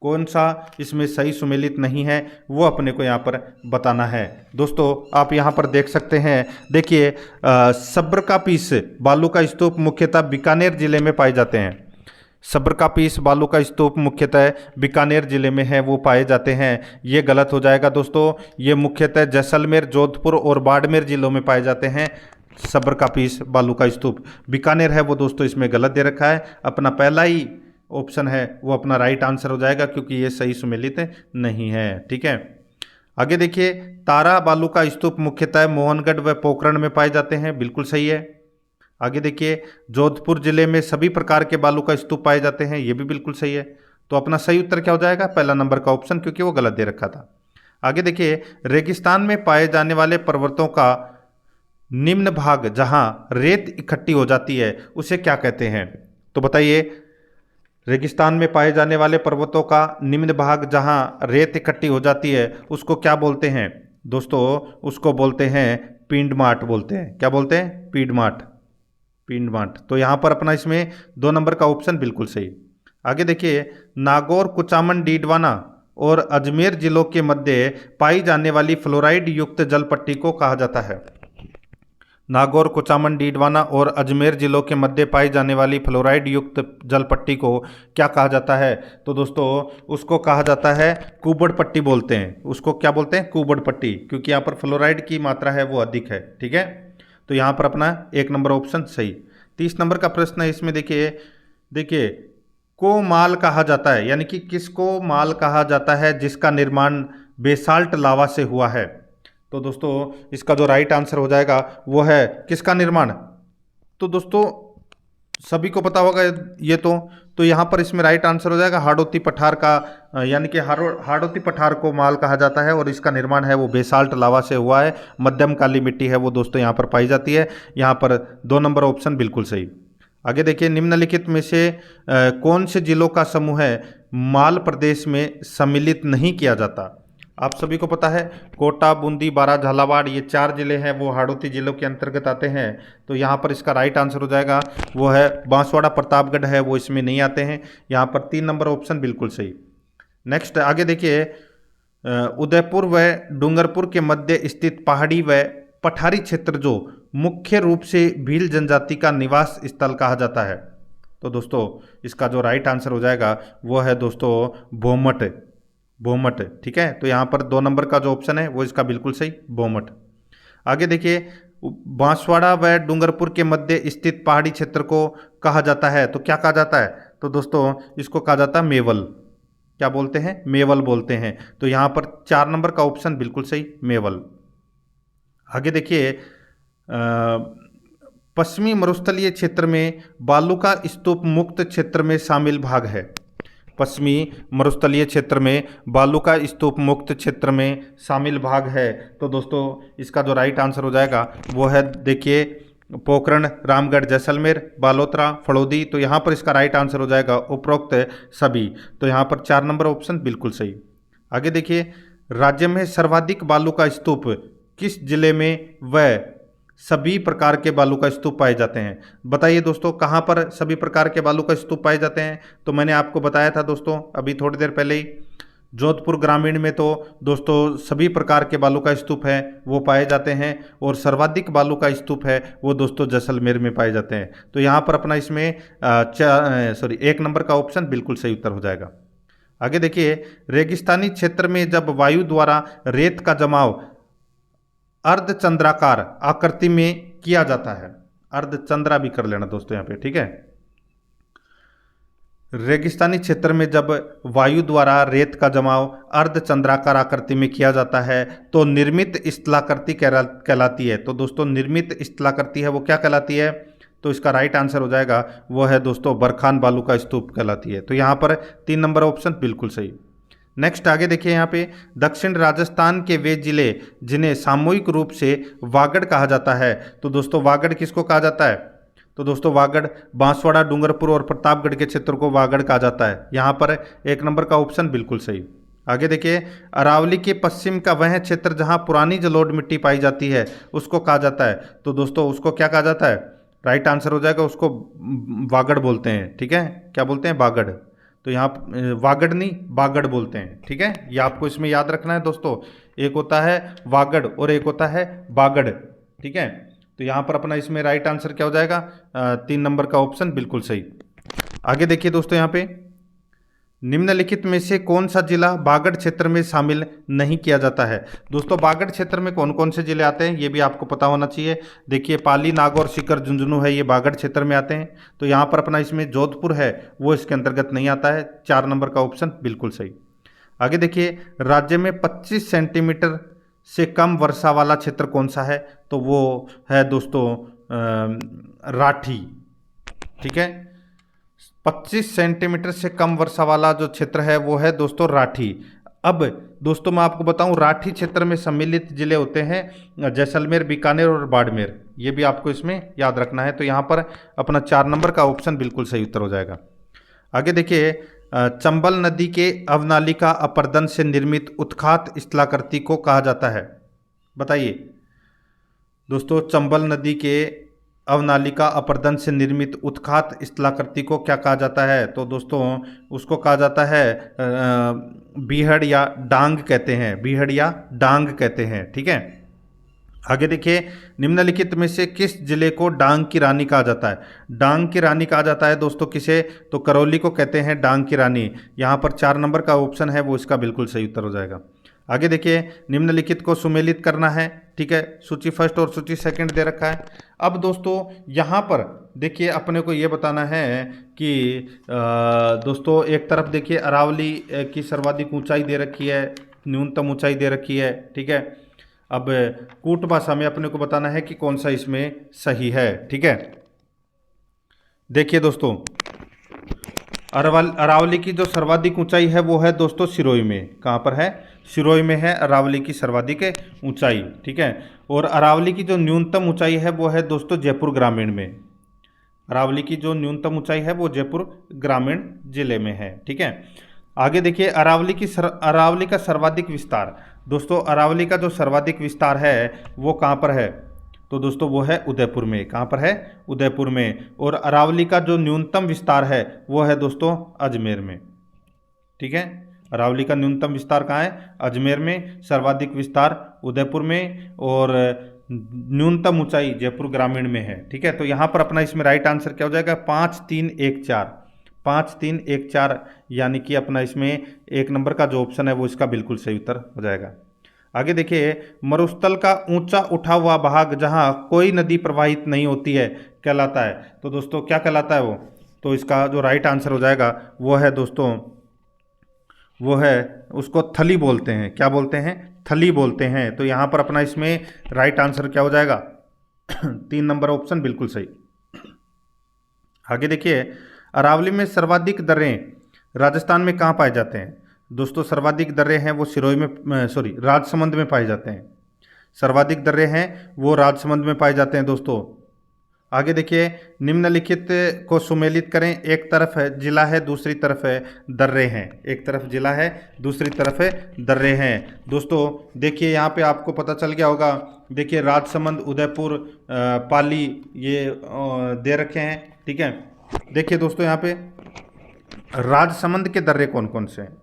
कौन सा इसमें सही सुमेलित नहीं है वो अपने को यहाँ पर बताना है। दोस्तों आप यहाँ पर देख सकते हैं, देखिए सब्र का पीस बालू का स्तूप मुख्यतः बीकानेर जिले में पाए जाते हैं। सब्र का पीस बालू का स्तूप मुख्यतः बीकानेर जिले में है वो पाए जाते हैं, ये गलत हो जाएगा दोस्तों। ये मुख्यतः जैसलमेर, जोधपुर और बाड़मेर जिलों में पाए जाते हैं। सब्र का पीस बालू का स्तूप बीकानेर है वो दोस्तों इसमें गलत दे रखा है। अपना पहला ही ऑप्शन है वो अपना राइट आंसर हो जाएगा, क्योंकि ये सही सुमेलित नहीं है। ठीक है, आगे देखिए तारा बालू का स्तूप मुख्यतः मोहनगढ़ व पोखरण में पाए जाते हैं, बिल्कुल सही है। आगे देखिए जोधपुर जिले में सभी प्रकार के बालू का स्तूप पाए जाते हैं, ये भी बिल्कुल सही है। तो अपना सही उत्तर क्या हो जाएगा, पहला नंबर का ऑप्शन, क्योंकि वो गलत दे रखा था। आगे देखिए रेगिस्तान में पाए जाने वाले पर्वतों का निम्न भाग जहां रेत इकट्ठी हो जाती है उसे क्या कहते हैं? तो बताइए, रेगिस्तान में पाए जाने वाले पर्वतों का निम्न भाग जहां रेत इकट्ठी हो जाती है उसको क्या बोलते हैं? दोस्तों, उसको बोलते हैं पिंडमाट बोलते हैं। क्या बोलते हैं? पिंडमाट। पिंडमाट। तो यहां पर अपना इसमें 2 नंबर का ऑप्शन बिल्कुल सही। आगे देखिए, नागौर, कुचामन, डीडवाना और अजमेर जिलों के मध्य पाई जाने वाली फ्लोराइड युक्त जल पट्टी को कहा जाता है। नागौर, कुचामन, डीडवाना और अजमेर जिलों के मध्य पाई जाने वाली फ्लोराइड युक्त जल पट्टी को क्या कहा जाता है? तो दोस्तों, उसको कहा जाता है कुबड़ पट्टी बोलते हैं। उसको क्या बोलते हैं? कुबड़ पट्टी, क्योंकि यहाँ पर फ्लोराइड की मात्रा है वो अधिक है। ठीक है, तो यहाँ पर अपना 1 नंबर ऑप्शन सही। 30 नंबर का प्रश्न है, इसमें देखिए देखिए को माल कहा जाता है, यानी कि किसको माल कहा जाता है जिसका निर्माण बेसाल्ट लावा से हुआ है? तो दोस्तों, इसका जो राइट आंसर हो जाएगा वो है किसका निर्माण? तो दोस्तों, सभी को पता होगा ये तो यहाँ पर इसमें राइट आंसर हो जाएगा हाड़ौती पठार का, यानी कि हाड़ौती पठार को माल कहा जाता है और इसका निर्माण है वो बेसाल्ट लावा से हुआ है। मध्यम काली मिट्टी है वो दोस्तों यहाँ पर पाई जाती है। यहाँ पर 2 नंबर ऑप्शन बिल्कुल सही। आगे देखिए, निम्नलिखित में से कौन से जिलों का समूह है माल प्रदेश में सम्मिलित नहीं किया जाता? आप सभी को पता है कोटा, बूंदी, बारा, झालावाड़, ये 4 जिले हैं वो हाड़ौती जिलों के अंतर्गत आते हैं। तो यहाँ पर इसका राइट आंसर हो जाएगा वो है बांसवाड़ा, प्रतापगढ़ है वो इसमें नहीं आते हैं। यहाँ पर 3 नंबर ऑप्शन बिल्कुल सही। नेक्स्ट आगे देखिए, उदयपुर व डूंगरपुर के मध्य स्थित पहाड़ी व पठारी क्षेत्र जो मुख्य रूप से भील जनजाति का निवास स्थल कहा जाता है। तो दोस्तों, इसका जो राइट आंसर हो जाएगा वो है दोस्तों भोमट। भोमट। ठीक है, तो यहाँ पर 2 नंबर का जो ऑप्शन है वो इसका बिल्कुल सही, भोमट। आगे देखिए, बांसवाड़ा व डूंगरपुर के मध्य स्थित पहाड़ी क्षेत्र को कहा जाता है, तो क्या कहा जाता है? तो दोस्तों, इसको कहा जाता है मेवल। क्या बोलते हैं? मेवल बोलते हैं। तो यहाँ पर 4 नंबर का ऑप्शन बिल्कुल सही, मेवल। आगे देखिए, पश्चिमी मरुस्थलीय क्षेत्र में बालू का स्तूप मुक्त क्षेत्र में शामिल भाग है। पश्चिमी मरुस्थलीय क्षेत्र में बालू का स्तूप मुक्त क्षेत्र में शामिल भाग है। तो दोस्तों, इसका जो राइट आंसर हो जाएगा वो है देखिए पोखरण, रामगढ़, जैसलमेर, बालोतरा, फड़ौदी। तो यहाँ पर इसका राइट आंसर हो जाएगा उपरोक्त सभी। तो यहाँ पर 4 नंबर ऑप्शन बिल्कुल सही। आगे देखिए, राज्य में सर्वाधिक बालू का स्तूप किस जिले में व सभी प्रकार के बालू का स्तूप पाए जाते हैं? बताइए दोस्तों, कहाँ पर सभी प्रकार के बालू का स्तूप पाए जाते हैं? तो मैंने आपको बताया था दोस्तों अभी थोड़ी देर पहले ही, जोधपुर ग्रामीण में तो दोस्तों सभी प्रकार के बालू का स्तूप है वो पाए जाते हैं, और सर्वाधिक बालू का स्तूप है वो दोस्तों जैसलमेर में पाए जाते हैं। तो यहाँ पर अपना इसमें 1 नंबर का ऑप्शन बिल्कुल सही उत्तर हो जाएगा। आगे देखिए, रेगिस्तानी क्षेत्र में जब वायु द्वारा रेत का जमाव अर्धचंद्राकार आकृति में किया जाता है, अर्धचंद्रा भी कर लेना दोस्तों यहाँ पे। ठीक है, रेगिस्तानी क्षेत्र में जब वायु द्वारा रेत का जमाव अर्धचंद्राकार आकृति में किया जाता है तो निर्मित स्थलाकृति कहलाती है। तो दोस्तों, निर्मित स्थलाकृति है वो क्या कहलाती है? तो इसका राइट आंसर हो जाएगा वो है दोस्तों बरखान बालू का स्तूप कहलाती है। तो यहाँ पर 3 नंबर ऑप्शन बिल्कुल सही। नेक्स्ट आगे देखिए, यहाँ पे दक्षिण राजस्थान के वे जिले जिन्हें सामूहिक रूप से वागड़ कहा जाता है। तो दोस्तों, वागड़ किसको कहा जाता है? तो दोस्तों, वागड़ बांसवाड़ा, डूंगरपुर और प्रतापगढ़ के क्षेत्र को वागड़ कहा जाता है। यहाँ पर 1 नंबर का ऑप्शन बिल्कुल सही। आगे देखिए, अरावली के पश्चिम का वह क्षेत्र जहाँ पुरानी जलोढ़ मिट्टी पाई जाती है उसको कहा जाता है। तो दोस्तों, उसको क्या कहा जाता है? राइट आंसर हो जाएगा उसको वागड़ बोलते हैं। ठीक है, क्या बोलते हैं? बागड़। तो यहाँ वागड़ नहीं बागड़ बोलते हैं। ठीक है, ये आपको इसमें याद रखना है दोस्तों, एक होता है वागड़ और एक होता है बागड़। ठीक है, तो यहाँ पर अपना इसमें राइट आंसर क्या हो जाएगा? 3 नंबर का ऑप्शन बिल्कुल सही। आगे देखिए दोस्तों, यहाँ पे निम्नलिखित में से कौन सा जिला बागड़ क्षेत्र में शामिल नहीं किया जाता है? दोस्तों, बागड़ क्षेत्र में कौन कौन से जिले आते हैं ये भी आपको पता होना चाहिए। देखिए, पाली, नागौर, सीकर, झुंझुनू है ये बागड़ क्षेत्र में आते हैं। तो यहाँ पर अपना इसमें जोधपुर है वो इसके अंतर्गत नहीं आता है। 4 नंबर का ऑप्शन बिल्कुल सही। आगे देखिए, राज्य में 25 सेंटीमीटर से कम वर्षा वाला क्षेत्र कौन सा है? तो वो है दोस्तों राठी। ठीक है, 25 सेंटीमीटर से कम वर्षा वाला जो क्षेत्र है वो है दोस्तों राठी। अब दोस्तों मैं आपको बताऊं, राठी क्षेत्र में सम्मिलित जिले होते हैं जैसलमेर, बीकानेर और बाड़मेर। ये भी आपको इसमें याद रखना है। तो यहाँ पर अपना 4 नंबर का ऑप्शन बिल्कुल सही उत्तर हो जाएगा। आगे देखिए, चंबल नदी के अवनालिका अपर्दन से निर्मित उत्खात स्थलाकृति को कहा जाता है। बताइए दोस्तों, चंबल नदी के अवनालिका अपर्दन से निर्मित उत्खात स्थलाकृति को क्या कहा जाता है? तो दोस्तों उसको कहा जाता है बीहड़ या डांग कहते हैं, बीहड़ या डांग कहते हैं। ठीक है। आगे देखिए, निम्नलिखित में से किस जिले को डांग की रानी कहा जाता है? डांग की रानी कहा जाता है दोस्तों किसे? तो करौली को कहते हैं डांग की रानी। यहाँ पर 4 नंबर का ऑप्शन है वो इसका बिल्कुल सही उत्तर हो जाएगा। आगे देखिए, निम्नलिखित को सुमेलित करना है। ठीक है, सूची फर्स्ट और सूची सेकंड दे रखा है। अब दोस्तों यहाँ पर देखिए अपने को ये बताना है कि दोस्तों एक तरफ देखिए अरावली की सर्वाधिक ऊंचाई दे रखी है, न्यूनतम ऊंचाई दे रखी है। ठीक है। अब कूट भाषा में अपने को बताना है कि कौन सा इसमें सही है। ठीक है। देखिए दोस्तों, अरावली की जो सर्वाधिक ऊंचाई है वो है दोस्तों सिरोही में। कहाँ पर है? सिरोही में है अरावली की सर्वाधिक ऊंचाई। ठीक है। और अरावली की जो न्यूनतम ऊंचाई है वो है दोस्तों जयपुर ग्रामीण में। अरावली की जो न्यूनतम ऊंचाई है वो जयपुर ग्रामीण जिले में है। ठीक है। आगे देखिए, अरावली का सर्वाधिक विस्तार। दोस्तों अरावली का जो सर्वाधिक विस्तार है वो कहाँ पर है? तो दोस्तों वो है उदयपुर में। कहाँ पर है? उदयपुर में। और अरावली का जो न्यूनतम विस्तार है वो है दोस्तों अजमेर में। ठीक है। अरावली का न्यूनतम विस्तार कहाँ है? अजमेर में। सर्वाधिक विस्तार उदयपुर में और न्यूनतम ऊंचाई जयपुर ग्रामीण में है। ठीक है। तो यहाँ पर अपना इसमें राइट आंसर क्या हो जाएगा? 5 3 1 4। 5 3 1 4 यानी कि अपना इसमें 1 नंबर का जो ऑप्शन है वो इसका बिल्कुल सही उत्तर हो जाएगा। आगे देखिए, मरुस्थल का ऊंचा उठा हुआ भाग जहां कोई नदी प्रवाहित नहीं होती है कहलाता है। तो दोस्तों क्या कहलाता है वो? तो इसका जो राइट आंसर हो जाएगा वो है दोस्तों, वो है उसको थली बोलते हैं। क्या बोलते हैं? थली बोलते हैं। तो यहाँ पर अपना इसमें राइट आंसर क्या हो जाएगा? 3 नंबर ऑप्शन बिल्कुल सही। आगे देखिए, अरावली में सर्वाधिक दर्रे राजस्थान में कहाँ पाए जाते हैं? दोस्तों सर्वाधिक दर्रे हैं वो सिरोही में, राजसमंद में पाए जाते हैं। सर्वाधिक दर्रे हैं वो राजसमंद में पाए जाते हैं दोस्तों। आगे देखिए, निम्नलिखित को सुमेलित करें। एक तरफ है जिला है, दूसरी तरफ है दर्रे हैं। एक तरफ जिला है, दूसरी तरफ है दर्रे हैं। दोस्तों देखिए यहाँ पे आपको पता चल गया होगा। देखिए राजसमंद, उदयपुर, पाली ये दे रखे हैं। ठीक है। देखिए दोस्तों यहाँ पे राजसमंद के दर्रे कौन कौन से हैं?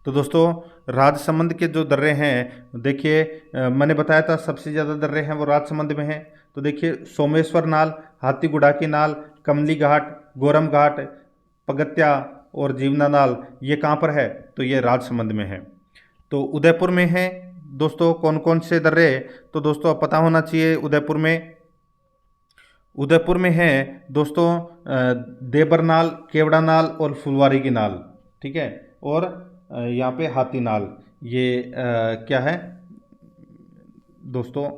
तो दोस्तों राजसमंद के जो दर्रे हैं, देखिए मैंने बताया था सबसे ज़्यादा दर्रे हैं वो राजसमंद में हैं। तो देखिए सोमेश्वर नाल, हाथीगुड़ा की नाल, कमली घाट, गोरम घाट, पगत्या और जीवना नाल, ये कहाँ पर है? तो ये राजसमंद में है। तो उदयपुर में है दोस्तों कौन कौन से दर्रे? तो दोस्तों अब पता होना चाहिए। उदयपुर में है दोस्तों देबर नाल, केवड़ा नाल और फुलवारी की नाल। ठीक है। और यहाँ पे हाथी नाल, ये क्या है दोस्तों?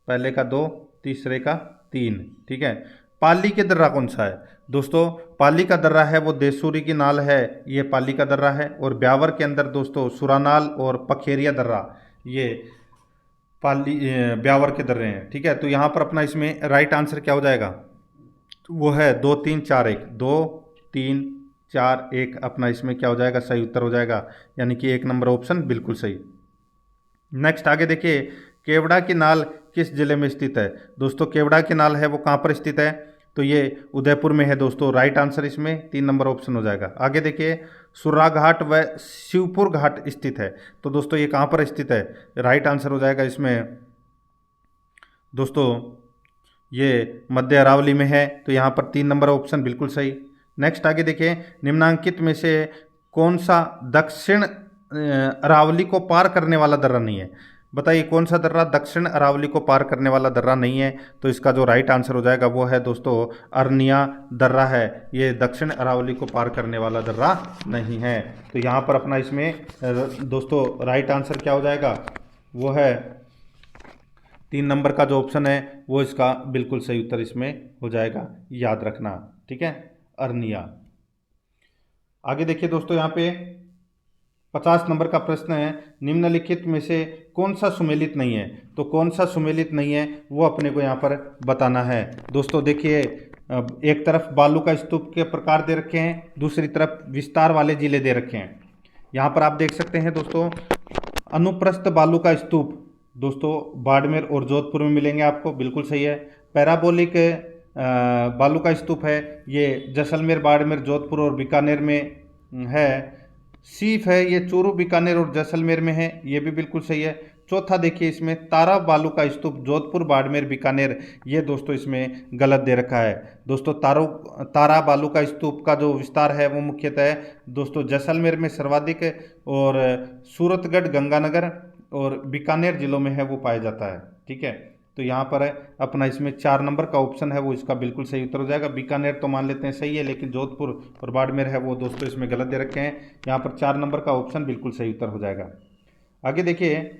पहले का 2, तीसरे का 3। ठीक है। पाली के दर्रा कौन सा है? दोस्तों पाली का दर्रा है वो देसूरी की नाल है, ये पाली का दर्रा है। और ब्यावर के अंदर दोस्तों सुरानाल और पखेरिया दर्रा, ये पाली ब्यावर के दर्रे हैं। ठीक है। तो यहाँ पर अपना इसमें राइट आंसर क्या हो जाएगा? तो वो है 2 3 4 1। 2 3 4 1 अपना इसमें क्या हो जाएगा? सही उत्तर हो जाएगा। यानी कि 1 नंबर ऑप्शन बिल्कुल सही। नेक्स्ट आगे देखिए, केवड़ा की नाल किस जिले में स्थित है? दोस्तों केवड़ा की नाल है वो कहाँ पर स्थित है? तो ये उदयपुर में है दोस्तों। राइट आंसर इसमें 3 नंबर ऑप्शन हो जाएगा। आगे देखिए, सुर्रा घाट व शिवपुर घाट स्थित है। तो दोस्तों ये कहाँ पर स्थित है? राइट आंसर हो जाएगा इसमें दोस्तों, ये मध्य अरावली में है। तो यहाँ पर 3 नंबर ऑप्शन बिल्कुल सही। नेक्स्ट आगे देखिए, निम्नांकित में से कौन सा दक्षिण अरावली को पार करने वाला दर्रा नहीं है? बताइए कौन सा दर्रा दक्षिण अरावली को पार करने वाला दर्रा नहीं है? तो इसका जो राइट आंसर हो जाएगा वो है दोस्तों अरनिया दर्रा है। ये दक्षिण अरावली को पार करने वाला दर्रा नहीं है। तो यहाँ पर अपना इसमें दोस्तों राइट आंसर क्या हो जाएगा? वो है 3 नंबर का जो ऑप्शन है वो इसका बिल्कुल सही उत्तर इसमें हो जाएगा। याद रखना। ठीक है, अरनिया। आगे देखिए दोस्तों, यहाँ पे 50 नंबर का प्रश्न है, निम्नलिखित में से कौन सा सुमेलित नहीं है। तो कौन सा सुमेलित नहीं है वो अपने को यहाँ पर बताना है। दोस्तों देखिए, एक तरफ बालू का स्तूप के प्रकार दे रखे हैं, दूसरी तरफ विस्तार वाले जिले दे रखे हैं। यहाँ पर आप देख सकते हैं दोस्तों, अनुप्रस्थ बालू का स्तूप दोस्तों बाड़मेर और जोधपुर में मिलेंगे आपको, बिल्कुल सही है। पैराबोलिक बालू का स्तूप है, ये जैसलमेर, बाड़मेर, जोधपुर और बीकानेर में है। सीफ है, ये चूरू, बीकानेर और जैसलमेर में है, ये भी बिल्कुल सही है। चौथा देखिए, इसमें तारा बालू का स्तूप जोधपुर, बाड़मेर, बीकानेर, ये दोस्तों इसमें गलत दे रखा है। दोस्तों तारा बालू का स्तूप का जो विस्तार है वो मुख्यतः दोस्तों जैसलमेर में सर्वाधिक और सूरतगढ़, गंगानगर और बीकानेर जिलों में है वो पाया जाता है। ठीक है, तो यहाँ पर अपना इसमें 4 नंबर का ऑप्शन है वो इसका बिल्कुल सही उत्तर हो जाएगा। बीकानेर तो मान लेते हैं सही है, लेकिन जोधपुर और बाड़मेर है वो दोस्तों इसमें गलत दे रखे हैं। यहाँ पर 4 नंबर का ऑप्शन बिल्कुल सही उत्तर हो जाएगा। आगे देखिए,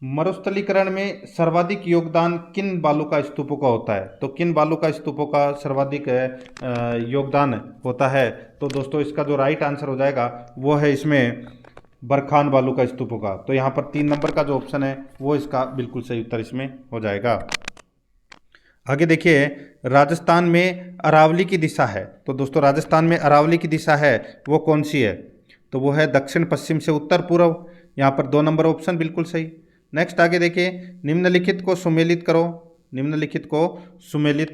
मरुस्थलीकरण में सर्वाधिक योगदान किन बालू का स्तूपों का होता है। तो किन बालू का स्तूपों का सर्वाधिक योगदान होता है। तो दोस्तों इसका जो राइट आंसर हो जाएगा वो है इसमें बरखान बालू का स्तूपों का। तो यहाँ पर 3 नंबर का जो ऑप्शन है वो इसका बिल्कुल सही उत्तर इसमें हो जाएगा। आगे देखिए, राजस्थान में अरावली की दिशा है। तो दोस्तों राजस्थान में अरावली की दिशा है वो कौन सी है। तो वो है दक्षिण पश्चिम से उत्तर पूर्व। यहाँ पर 2 नंबर ऑप्शन बिल्कुल सही। नेक्स्ट आगे देखिए, निम्नलिखित को सुमेलित करो। निम्नलिखित को सुमेलित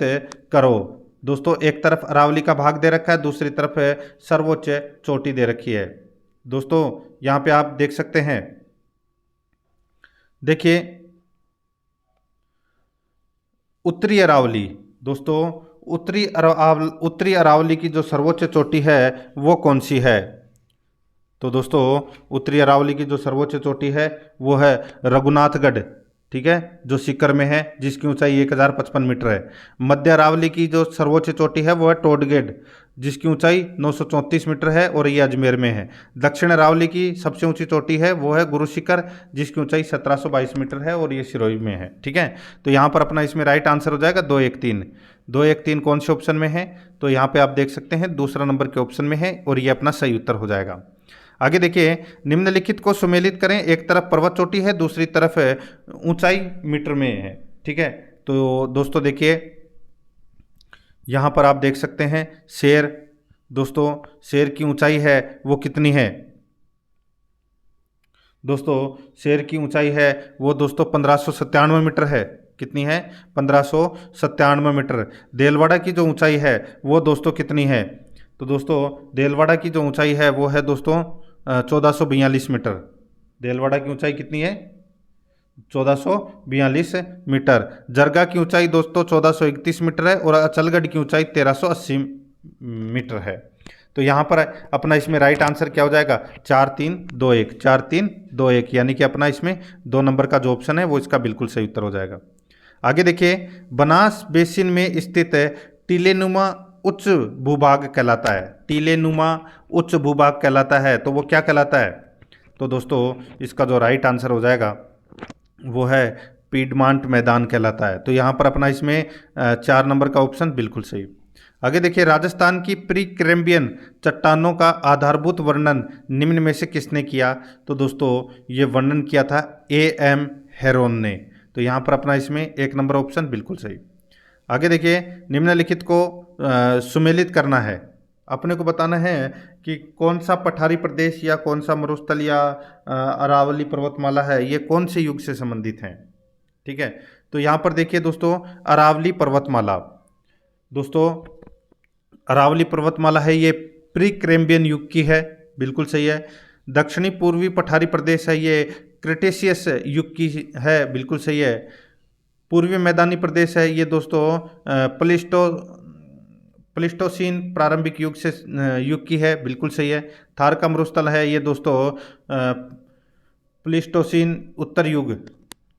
करो। दोस्तों एक तरफ अरावली का भाग दे रखा है, दूसरी तरफ सर्वोच्च चोटी दे रखी है। दोस्तों यहाँ पे आप देख सकते हैं, देखिए उत्तरी अरावली। दोस्तों उत्तरी अरावली की जो सर्वोच्च चोटी है वो कौन सी है। तो दोस्तों उत्तरी अरावली की जो सर्वोच्च चोटी है वो है रघुनाथगढ़। ठीक है, जो सीकर में है, जिसकी ऊंचाई 1055 मीटर है। मध्य अरावली की जो सर्वोच्च चोटी है वो है टोडगेढ़, जिसकी ऊंचाई 934 मीटर है और ये अजमेर में है। दक्षिण अरावली की सबसे ऊंची चोटी है वो है गुरु शिखर, जिसकी ऊंचाई 1722 मीटर है और ये सिरोही में है। ठीक है, तो यहाँ पर अपना इसमें राइट आंसर हो जाएगा 2, 1, 3। 2, 1, 3 कौन से ऑप्शन में है। तो यहाँ पे आप देख सकते हैं दूसरा नंबर के ऑप्शन में है और ये अपना सही उत्तर हो जाएगा। आगे देखिए, निम्नलिखित को सुमेलित करें। एक तरफ पर्वत चोटी है, दूसरी तरफ ऊंचाई मीटर में है। ठीक है, तो दोस्तों देखिए यहाँ पर आप देख सकते हैं शेर। दोस्तों शेर की ऊंचाई है वो कितनी है। दोस्तों शेर की ऊंचाई है वो दोस्तों 1597 मीटर है। कितनी है, 1597 मीटर। देलवाड़ा की जो ऊंचाई है वो दोस्तों कितनी है। तो दोस्तों देलवाड़ा की जो ऊंचाई है वो है दोस्तों 1442 मीटर। देलवाड़ा की ऊंचाई कितनी है, 1442 मीटर। जरगा की ऊंचाई दोस्तों 1431 मीटर है और अचलगढ़ की ऊंचाई 1380 मीटर है। तो यहाँ पर अपना इसमें राइट आंसर क्या हो जाएगा, 4, 3, 2, 1। 4, 3, 2, 1, यानी कि अपना इसमें 2 नंबर का जो ऑप्शन है वो इसका बिल्कुल सही उत्तर हो जाएगा। आगे देखिए, बनास बेसिन में स्थित टीलेनुमा उच्च भूभाग कहलाता है। टीलेनुमा उच्च भूभाग कहलाता है, तो वो क्या कहलाता है। तो दोस्तों इसका जो राइट आंसर हो जाएगा वो है पीडमांट मैदान कहलाता है। तो यहाँ पर अपना इसमें 4 नंबर का ऑप्शन बिल्कुल सही। आगे देखिए, राजस्थान की प्री कैम्ब्रियन चट्टानों का आधारभूत वर्णन निम्न में से किसने किया। तो दोस्तों ये वर्णन किया था A.M. हेरोन ने। तो यहाँ पर अपना इसमें 1 नंबर ऑप्शन बिल्कुल सही। आगे देखिए, निम्नलिखित को सुमेलित करना है। अपने को बताना है कि कौन सा पठारी प्रदेश या कौन सा मरुस्थल या अरावली पर्वतमाला है, ये कौन से युग से संबंधित हैं। ठीक है, तो यहाँ पर देखिए दोस्तों अरावली पर्वतमाला। दोस्तों अरावली पर्वतमाला है ये प्री कैम्ब्रियन युग की है, बिल्कुल सही है। दक्षिणी पूर्वी पठारी प्रदेश है ये क्रिटेशियस युग की है, बिल्कुल सही है। पूर्वी मैदानी प्रदेश है ये दोस्तों प्लिस्टोसीन प्रारंभिक युग की है, बिल्कुल सही है। थार का मरुस्थल है ये दोस्तों प्लिस्टोसीन उत्तर युग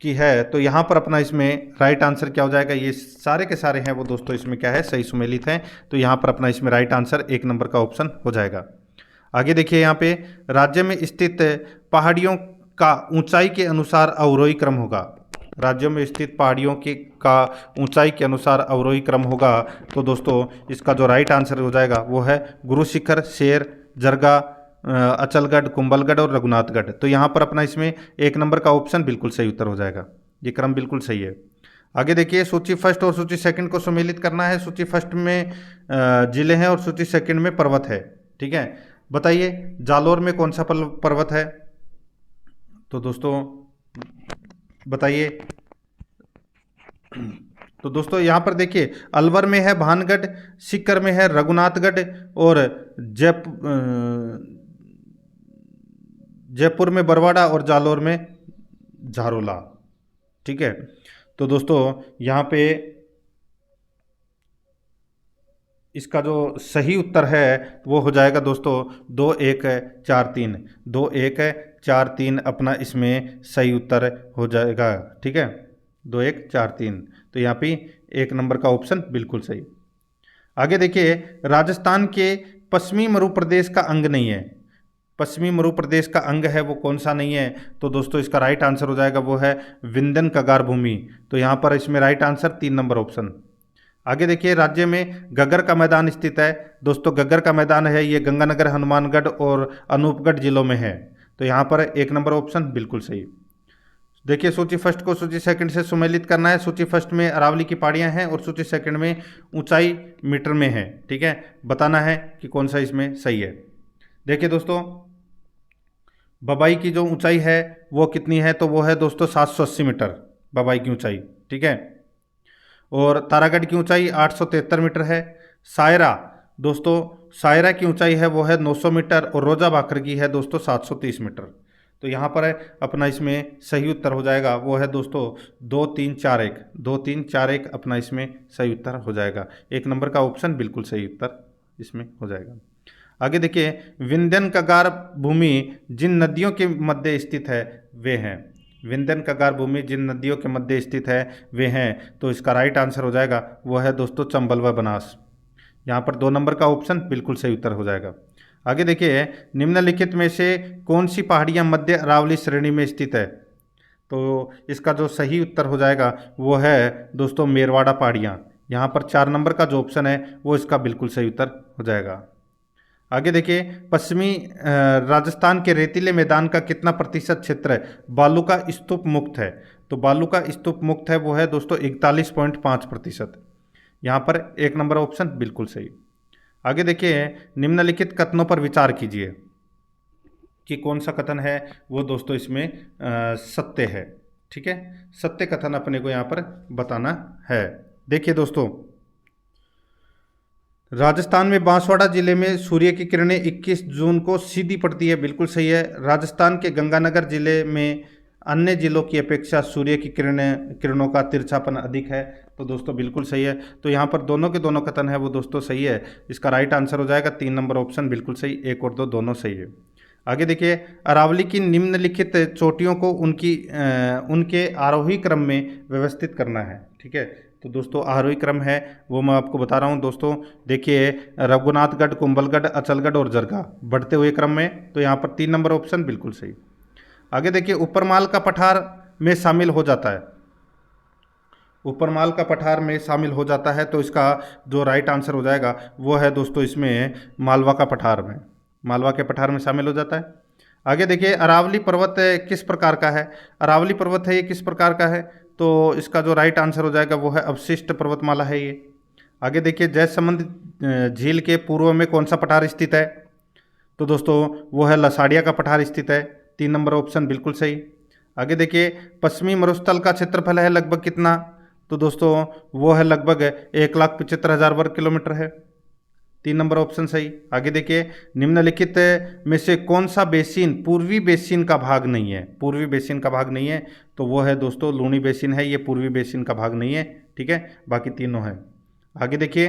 की है। तो यहाँ पर अपना इसमें राइट आंसर क्या हो जाएगा, ये सारे के सारे हैं वो दोस्तों इसमें क्या है, सही सुमेलित हैं। तो यहाँ पर अपना इसमें राइट आंसर 1 नंबर का ऑप्शन हो जाएगा। आगे देखिए, यहाँ पे राज्य में स्थित पहाड़ियों का ऊंचाई के अनुसार अवरोही क्रम होगा। राज्यों में स्थित पहाड़ियों की का ऊंचाई के अनुसार अवरोही क्रम होगा। तो दोस्तों इसका जो राइट आंसर हो जाएगा वो है गुरु शिखर, शेर, जरगा, अचलगढ़, कुंभलगढ़ और रघुनाथगढ़। तो यहाँ पर अपना इसमें 1 नंबर का ऑप्शन बिल्कुल सही उत्तर हो जाएगा। ये क्रम बिल्कुल सही है। आगे देखिए, सूची फर्स्ट और सूची सेकंड को सम्मिलित करना है। सूची फर्स्ट में जिले हैं और सूची सेकंड में पर्वत है। ठीक है, बताइए जालोर में कौन सा पर्वत है? तो दोस्तों बताइए। तो दोस्तों यहाँ पर देखिए, अलवर में है भानगढ़, सीकर में है रघुनाथगढ़ और जयपुर में बरवाड़ा और जालोर में झारोला। ठीक है, तो दोस्तों यहाँ पे इसका जो सही उत्तर है वो हो जाएगा दोस्तों 2, 1, 4, 3। 2, 1, 4, 3 अपना इसमें सही उत्तर हो जाएगा। ठीक है, 2, 1, 4, 3। तो यहाँ पे 1 नंबर का ऑप्शन बिल्कुल सही। आगे देखिए, राजस्थान के पश्चिमी मरु प्रदेश का अंग नहीं है। पश्चिमी मरु प्रदेश का अंग है वो कौन सा नहीं है? तो दोस्तों इसका राइट आंसर हो जाएगा वो है विंध्यन कगार भूमि। तो यहाँ पर इसमें राइट आंसर 3 नंबर ऑप्शन। आगे देखिए, राज्य में गग्गर का मैदान स्थित है। दोस्तों गग्गर का मैदान है ये गंगानगर, हनुमानगढ़ और अनूपगढ़ जिलों में है। तो यहाँ पर 1 नंबर ऑप्शन बिल्कुल सही। देखिए, सूची फर्स्ट को सूची सेकंड से सुमेलित करना है। सूची फर्स्ट में अरावली की पहाड़ियाँ हैं और सूची सेकंड में ऊंचाई मीटर में है। ठीक है, बताना है कि कौन सा इसमें सही है। देखिए दोस्तों, बबाई की जो ऊंचाई है वो कितनी है? तो वो है दोस्तों 780 मीटर बबाई की ऊंचाई। ठीक है, और तारागढ़ की ऊंचाई 873 मीटर है। सायरा, दोस्तों सायरा की ऊंचाई है वो है 900 मीटर और रोजा भाखर की है दोस्तों 730 मीटर। तो यहाँ पर अपना इसमें सही उत्तर हो जाएगा वो है दोस्तों 2, 3, 4, 1। 2, 3, 4, 1 अपना इसमें सही उत्तर हो जाएगा। 1 नंबर का ऑप्शन बिल्कुल सही उत्तर इसमें हो जाएगा। आगे देखिए, विंध्यन कगार भूमि जिन नदियों के मध्य स्थित है वे हैं। विंध्यन कगार भूमि जिन नदियों के मध्य स्थित है वे हैं। तो इसका राइट आंसर हो जाएगा वो है दोस्तों चंबल व बनास। यहाँ पर 2 नंबर का ऑप्शन बिल्कुल सही उत्तर हो जाएगा। आगे देखिए, निम्नलिखित में से कौन सी पहाड़ियाँ मध्य अरावली श्रेणी में स्थित है? तो इसका जो सही उत्तर हो जाएगा वो है दोस्तों मेरवाड़ा पहाड़ियाँ। यहाँ पर 4 नंबर का जो ऑप्शन है वो इसका बिल्कुल सही उत्तर हो जाएगा। आगे देखिए, पश्चिमी राजस्थान के रेतीले मैदान का कितना प्रतिशत क्षेत्र बालू का स्तूप मुक्त है? तो बालू का स्तूप मुक्त है वो है दोस्तों 41.5%। यहाँ पर 1 नंबर ऑप्शन बिल्कुल सही। आगे देखिए, निम्नलिखित कथनों पर विचार कीजिए कि कौन सा कथन है वो दोस्तों इसमें सत्य है। ठीक है, सत्य कथन अपने को यहाँ पर बताना है। देखिए दोस्तों, राजस्थान में बांसवाड़ा जिले में सूर्य की किरणें 21 जून को सीधी पड़ती है, बिल्कुल सही है। राजस्थान के गंगानगर जिले में अन्य जिलों की अपेक्षा सूर्य की किरणों का तिरछापन अधिक है। तो दोस्तों बिल्कुल सही है। तो यहाँ पर दोनों के दोनों कथन है वो दोस्तों सही है। इसका राइट आंसर हो जाएगा 3 नंबर ऑप्शन बिल्कुल सही। 1 और 2 दोनों सही है। आगे देखिए, अरावली की निम्नलिखित चोटियों को उनके आरोही क्रम में व्यवस्थित करना है। ठीक है, तो दोस्तों आरोही क्रम है वो मैं आपको बता रहा हूँ। दोस्तों देखिए, रघुनाथगढ़, कुंभलगढ़, अचलगढ़ और जरगा बढ़ते हुए क्रम में। तो यहाँ पर 3 नंबर ऑप्शन बिल्कुल सही। आगे देखिए, उपरमाल का पठार में शामिल हो जाता है। उपरमाल का पठार में शामिल हो जाता है तो इसका जो राइट आंसर हो जाएगा वो है दोस्तों इसमें मालवा का पठार में, मालवा के पठार में शामिल हो जाता है। आगे देखिए, अरावली पर्वत किस प्रकार का है? अरावली पर्वत है ये किस प्रकार का है? तो इसका जो राइट आंसर हो जाएगा वो है अवशिष्ट पर्वतमाला है ये। आगे देखिए, जयसमंद झील के पूर्व में कौन सा पठार स्थित है? तो दोस्तों वो है लसाड़िया का पठार स्थित है। 3 नंबर ऑप्शन बिल्कुल सही। आगे देखिए, पश्चिमी मरुस्थल का क्षेत्रफल है लगभग कितना? तो दोस्तों वो है लगभग 1,75,000 वर्ग किलोमीटर है। 3 नंबर ऑप्शन सही। आगे देखिए, निम्नलिखित में से कौन सा बेसिन पूर्वी बेसिन का भाग नहीं है? पूर्वी बेसिन का भाग नहीं है तो वो है दोस्तों लूनी बेसिन है, ये पूर्वी बेसिन का भाग नहीं है। ठीक है, बाकी तीनों है। आगे देखिए,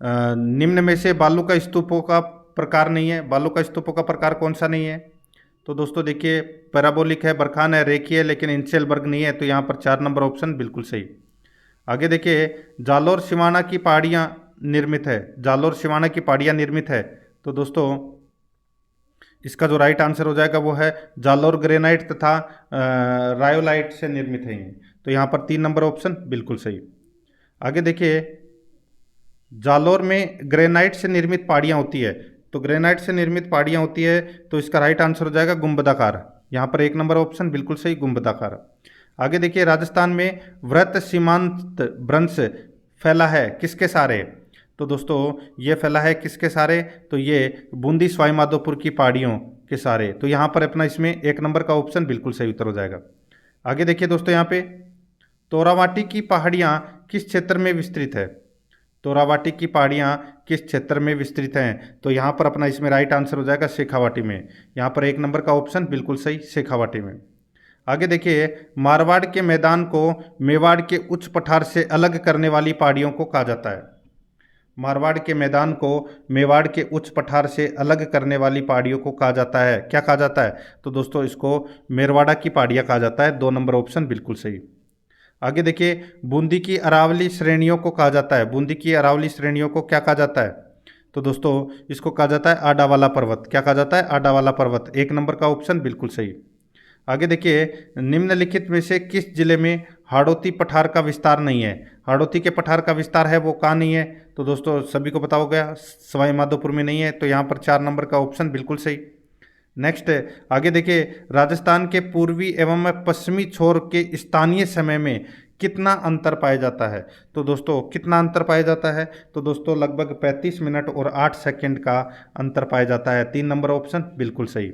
निम्न में से बालू का स्तूपों का प्रकार नहीं है। बालू का स्तूपों का प्रकार कौन सा नहीं है? तो दोस्तों देखिए, पैराबोलिक है, बरखान है, रेखीय है, लेकिन इंसेलबर्ग नहीं है। तो यहाँ पर 4 नंबर ऑप्शन बिल्कुल सही। आगे देखिए, जालोर सिवाना की पहाड़ियाँ निर्मित है। जालोर सिवाना की पहाड़ियाँ निर्मित है। तो दोस्तों इसका जो राइट आंसर हो जाएगा वो है जालोर ग्रेनाइट तथा रायोलाइट से निर्मित है ये। तो यहाँ पर 3 नंबर ऑप्शन बिल्कुल सही। आगे देखिए, जालोर में ग्रेनाइट से निर्मित पहाड़ियाँ होती है। तो ग्रेनाइट से निर्मित पहाड़ियाँ होती है, तो इसका राइट आंसर हो जाएगा गुंबदाकार। यहाँ पर 1 नंबर ऑप्शन बिल्कुल सही, गुंबदाकार। आगे देखिए, राजस्थान में वृत्त सीमांत भ्रंश फैला है किसके सहारे? तो दोस्तों ये फैला है किसके सहारे? तो ये बूंदी सवाई माधोपुर की पहाड़ियों के सहारे। तो यहाँ पर अपना इसमें 1 नंबर का ऑप्शन बिल्कुल सही उत्तर हो जाएगा। आगे देखिए दोस्तों, यहाँ पे तोरावाटी की पहाड़ियाँ किस क्षेत्र में विस्तृत है? तोरावाटी की पहाड़ियाँ किस क्षेत्र में विस्तृत हैं? तो यहाँ पर अपना इसमें राइट आंसर हो जाएगा शेखावाटी में। यहाँ पर 1 नंबर का ऑप्शन बिल्कुल सही, शेखावाटी में। आगे देखिए, मारवाड़ के मैदान को मेवाड़ के उच्च पठार से अलग करने वाली पहाड़ियों को कहा जाता है। मारवाड़ के मैदान को मेवाड़ के उच्च पठार से अलग करने वाली पहाड़ियों को कहा जाता है, क्या कहा जाता है? तो दोस्तों इसको मेरवाड़ा की पहाड़ियाँ कहा जाता है। 2 नंबर ऑप्शन बिल्कुल सही। आगे देखिए, बूंदी की अरावली श्रेणियों को कहा जाता है। बूंदी की अरावली श्रेणियों को क्या कहा जाता है? तो दोस्तों इसको कहा जाता है आडावाला पर्वत। क्या कहा जाता है? आडावाला पर्वत। 1 नंबर का ऑप्शन बिल्कुल सही। आगे देखिए, निम्नलिखित में से किस जिले में हाड़ौती पठार का विस्तार नहीं है? हाड़ौती के पठार का विस्तार है वो कहाँ नहीं है? तो दोस्तों सभी को पता हो गया, सवाई माधोपुर में नहीं है। तो यहाँ पर 4 नंबर का ऑप्शन बिल्कुल सही। नेक्स्ट आगे देखिए, राजस्थान के पूर्वी एवं पश्चिमी छोर के स्थानीय समय में कितना अंतर पाया जाता है? तो दोस्तों कितना अंतर पाया जाता है? तो दोस्तों लगभग 35 मिनट और 8 सेकंड का अंतर पाया जाता है। 3 नंबर ऑप्शन बिल्कुल सही।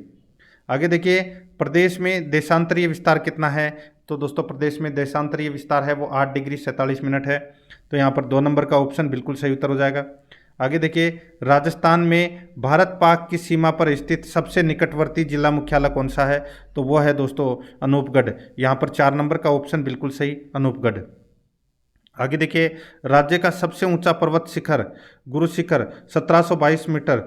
आगे देखिए, प्रदेश में देशांतरीय विस्तार कितना है? तो दोस्तों प्रदेश में देशांतरीय विस्तार है वो 8 डिग्री 47 मिनट है। तो यहाँ पर 2 नंबर का ऑप्शन बिल्कुल सही उत्तर हो जाएगा। आगे देखिए, राजस्थान में भारत पाक की सीमा पर स्थित सबसे निकटवर्ती जिला मुख्यालय कौन सा है? तो वो है दोस्तों अनूपगढ़। यहाँ पर 4 नंबर का ऑप्शन बिल्कुल सही, अनूपगढ़। आगे देखिए, राज्य का सबसे ऊंचा पर्वत शिखर गुरु शिखर 1722 मीटर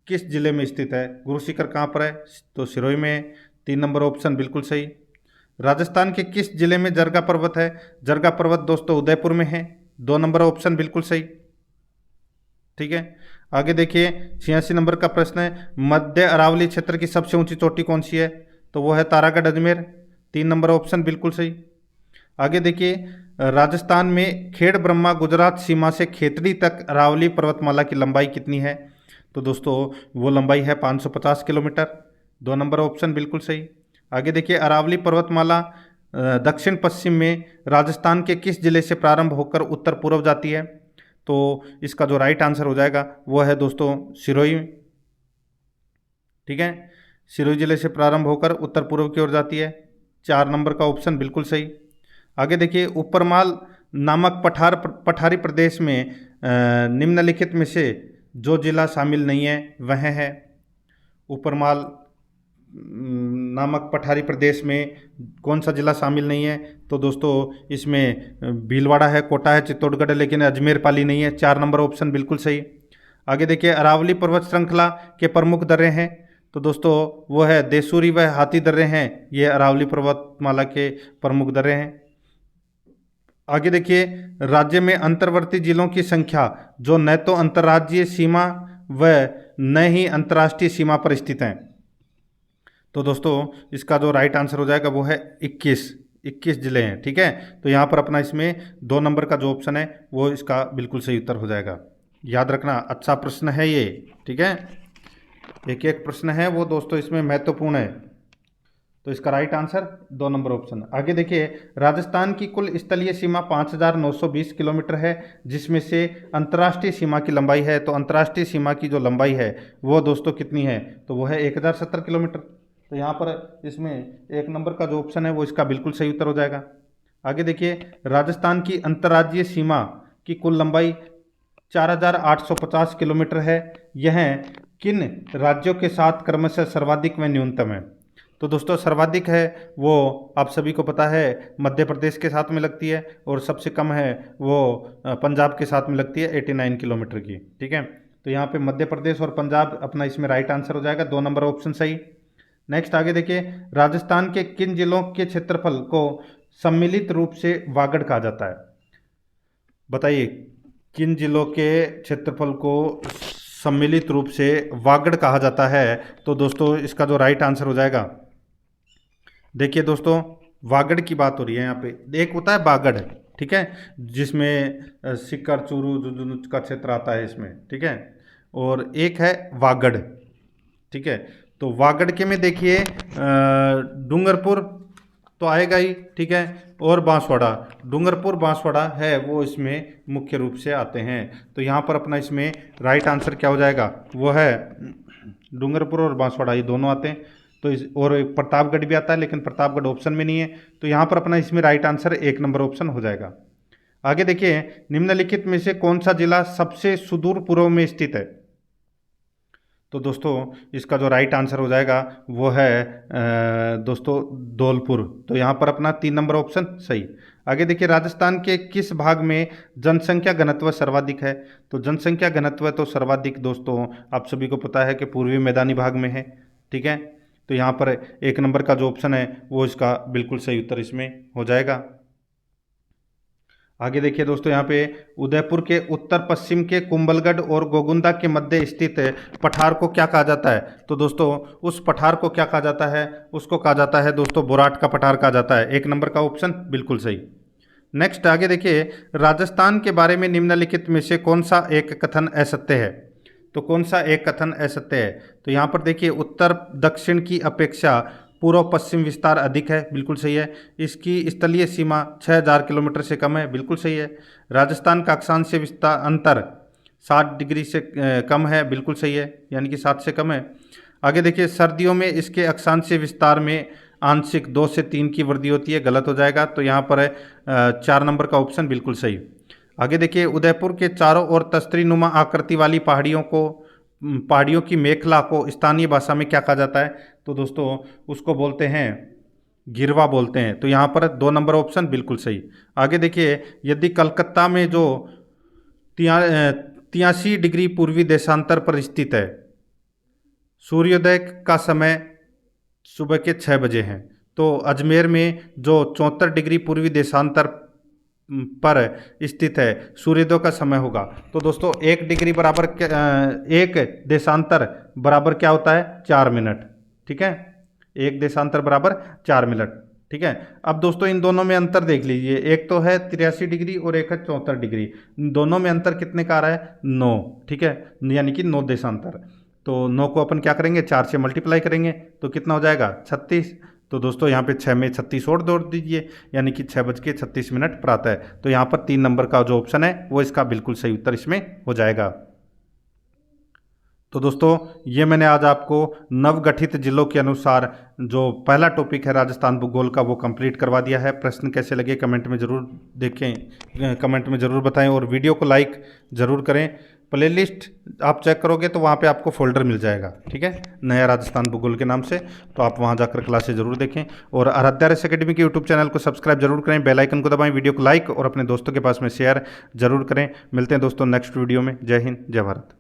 किस जिले में स्थित है? गुरु शिखर कहाँ पर है? तो सिरोही में है। 3 नंबर ऑप्शन बिल्कुल सही। राजस्थान के किस जिले में जरगा पर्वत है? जरगा पर्वत दोस्तों उदयपुर में है। 2 नंबर ऑप्शन बिल्कुल सही। ठीक है, आगे देखिए, 86 नंबर का प्रश्न है, मध्य अरावली क्षेत्र की सबसे ऊंची चोटी कौन सी है? तो वो है तारागढ़ अजमेर। 3 नंबर ऑप्शन बिल्कुल सही। आगे देखिए, राजस्थान में खेड़ ब्रह्मा गुजरात सीमा से खेतड़ी तक अरावली पर्वतमाला की लंबाई कितनी है? तो दोस्तों वो लंबाई है 550 किलोमीटर। 2 नंबर ऑप्शन बिल्कुल सही। आगे देखिए, अरावली पर्वतमाला दक्षिण पश्चिम में राजस्थान के किस जिले से प्रारंभ होकर उत्तर पूर्व जाती है? तो इसका जो राइट आंसर हो जाएगा वो है दोस्तों सिरोही। ठीक है, सिरोही जिले से प्रारंभ होकर उत्तर पूर्व की ओर जाती है। 4 नंबर का ऑप्शन बिल्कुल सही। आगे देखिए, ऊपरमाल नामक पठारी प्रदेश में निम्नलिखित में से जो जिला शामिल नहीं है वह है। ऊपरमाल नामक पठारी प्रदेश में कौन सा जिला शामिल नहीं है? तो दोस्तों इसमें भीलवाड़ा है, कोटा है, चित्तौड़गढ़ है, लेकिन अजमेर पाली नहीं है। 4 नंबर ऑप्शन बिल्कुल सही। आगे देखिए, अरावली पर्वत श्रृंखला के प्रमुख दर्रे हैं। तो दोस्तों वो है देसूरी व हाथी दर्रे हैं, ये अरावली पर्वतमाला के प्रमुख दर्रे हैं। आगे देखिए, राज्य में अंतर्वर्ती जिलों की संख्या जो न तो अंतर्राज्यीय सीमा व न ही अंतर्राष्ट्रीय सीमा पर स्थित हैं। तो दोस्तों इसका जो राइट आंसर हो जाएगा वो है 21 जिले हैं। ठीक है, तो यहाँ पर अपना इसमें 2 नंबर का जो ऑप्शन है वो इसका बिल्कुल सही उत्तर हो जाएगा। याद रखना, अच्छा प्रश्न है ये। ठीक है, एक एक प्रश्न है वो दोस्तों इसमें महत्वपूर्ण है। तो इसका राइट आंसर 2 नंबर ऑप्शन। आगे देखिए, राजस्थान की कुल स्थलीय सीमा 5920 किलोमीटर है, जिसमें से अंतर्राष्ट्रीय सीमा की लंबाई है, तो अंतर्राष्ट्रीय सीमा की जो लंबाई है वो दोस्तों कितनी है? तो वो है 1070 किलोमीटर। तो यहाँ पर इसमें 1 नंबर का जो ऑप्शन है वो इसका बिल्कुल सही उत्तर हो जाएगा। आगे देखिए, राजस्थान की अंतर्राज्यीय सीमा की कुल लंबाई 4850 किलोमीटर है। यह किन राज्यों के साथ क्रमशः सर्वाधिक व न्यूनतम है? तो दोस्तों सर्वाधिक है वो आप सभी को पता है मध्य प्रदेश के साथ में लगती है, और सबसे कम है वो पंजाब के साथ में लगती है 89 किलोमीटर की। ठीक है, तो यहाँ पे मध्य प्रदेश और पंजाब अपना इसमें राइट आंसर हो जाएगा। 2 नंबर ऑप्शन सही। नेक्स्ट आगे देखिए, राजस्थान के किन जिलों के क्षेत्रफल को सम्मिलित रूप से वागड़ कहा जाता है? बताइए, किन जिलों के क्षेत्रफल को सम्मिलित रूप से वागड़ कहा जाता है? तो दोस्तों इसका जो राइट आंसर हो जाएगा, देखिए दोस्तों वागड़ की बात हो रही है यहाँ पे। एक होता है बागड़, ठीक है, जिसमें सिक्कर, चूरू, झुंझुनू का क्षेत्र आता है इसमें। ठीक है, और एक है वागड़। ठीक है, तो वागड़ के में देखिए डूंगरपुर तो आएगा ही, ठीक है, और बांसवाड़ा, डूंगरपुर बांसवाड़ा है वो इसमें मुख्य रूप से आते हैं। तो यहाँ पर अपना इसमें राइट आंसर क्या हो जाएगा, वो है डूंगरपुर और बांसवाड़ा, ये दोनों आते हैं। तो इस और एक प्रतापगढ़ भी आता है, लेकिन प्रतापगढ़ ऑप्शन में नहीं है। तो यहाँ पर अपना इसमें राइट आंसर 1 नंबर ऑप्शन हो जाएगा। आगे देखिए, निम्नलिखित में से कौन सा जिला सबसे सुदूर पूर्व में स्थित है। तो दोस्तों इसका जो राइट आंसर हो जाएगा वो है दोस्तों धौलपुर। तो यहाँ पर अपना 3 नंबर ऑप्शन सही। आगे देखिए, राजस्थान के किस भाग में जनसंख्या घनत्व सर्वाधिक है। तो जनसंख्या घनत्व तो सर्वाधिक दोस्तों आप सभी को पता है कि पूर्वी मैदानी भाग में है। ठीक है, तो यहाँ पर 1 नंबर का जो ऑप्शन है वो इसका बिल्कुल सही उत्तर इसमें हो जाएगा। आगे देखिए दोस्तों, यहाँ पे उदयपुर के उत्तर पश्चिम के कुंभलगढ़ और गोगुंदा के मध्य स्थित पठार को क्या कहा जाता है। तो दोस्तों उस पठार को क्या कहा जाता है, उसको कहा जाता है दोस्तों बोराट का पठार कहा जाता है। 1 नंबर का ऑप्शन बिल्कुल सही। नेक्स्ट आगे देखिए, राजस्थान के बारे में निम्नलिखित में से कौन सा एक कथन असत्य है। तो कौन सा एक कथन असत्य है। तो यहाँ पर देखिए, उत्तर दक्षिण की अपेक्षा पूर्व पश्चिम विस्तार अधिक है, बिल्कुल सही है। इसकी स्थलीय सीमा 6000 किलोमीटर से कम है, बिल्कुल सही है। राजस्थान का अक्षांश से विस्तार अंतर 60 डिग्री से कम है, बिल्कुल सही है, यानी कि 60 से कम है। आगे देखिए, सर्दियों में इसके अक्षांश से विस्तार में आंशिक 2 से 3 की वृद्धि होती है, गलत हो जाएगा। तो यहाँ पर 4 नंबर का ऑप्शन बिल्कुल सही। आगे देखिए, उदयपुर के चारों ओर तस्तरी नुमा आकृति वाली पहाड़ियों की मेखला को स्थानीय भाषा में क्या कहा जाता है। तो दोस्तों उसको बोलते हैं गिरवा बोलते हैं। तो यहाँ पर 2 नंबर ऑप्शन बिल्कुल सही। आगे देखिए, यदि कलकत्ता में जो 83 डिग्री पूर्वी देशांतर पर स्थित है, सूर्योदय का समय सुबह के 6 बजे है, तो अजमेर में जो 74 डिग्री पूर्वी देशांतर पर स्थित है, सूर्योदय का समय होगा। तो दोस्तों 1 डिग्री बराबर 1 देशांतर बराबर क्या होता है, 4 मिनट। ठीक है, 1 देशांतर बराबर 4 मिनट। ठीक है, अब दोस्तों इन दोनों में अंतर देख लीजिए, एक तो है 83 डिग्री और एक है 74 डिग्री। दोनों में अंतर कितने का आ रहा है, 9। ठीक है, यानी कि 9 देशांतर। तो 9 को अपन क्या करेंगे, 4 से मल्टीप्लाई करेंगे तो कितना हो जाएगा, 36। तो दोस्तों यहाँ पे 6 में 36 और जोड़ दीजिए, यानी कि 6:36 पर आता है। तो यहाँ पर 3 नंबर का जो ऑप्शन है वो इसका बिल्कुल सही उत्तर इसमें हो जाएगा। तो दोस्तों ये मैंने आज आपको नवगठित जिलों के अनुसार जो पहला टॉपिक है राजस्थान भूगोल का वो कंप्लीट करवा दिया है। प्रश्न कैसे लगे कमेंट में ज़रूर देखें, कमेंट में ज़रूर बताएं, और वीडियो को लाइक ज़रूर करें। प्लेलिस्ट आप चेक करोगे तो वहाँ पे आपको फोल्डर मिल जाएगा, ठीक है, नया राजस्थान भूगोल के नाम से। तो आप वहाँ जाकर क्लासेस ज़रूर देखें, और आराध्या रेस एकेडमी के यूट्यूब चैनल को सब्सक्राइब जरूर करें, बेल आइकन को दबाएं, वीडियो को लाइक और अपने दोस्तों के पास में शेयर जरूर करें। मिलते हैं दोस्तों नेक्स्ट वीडियो में। जय हिंद, जय भारत।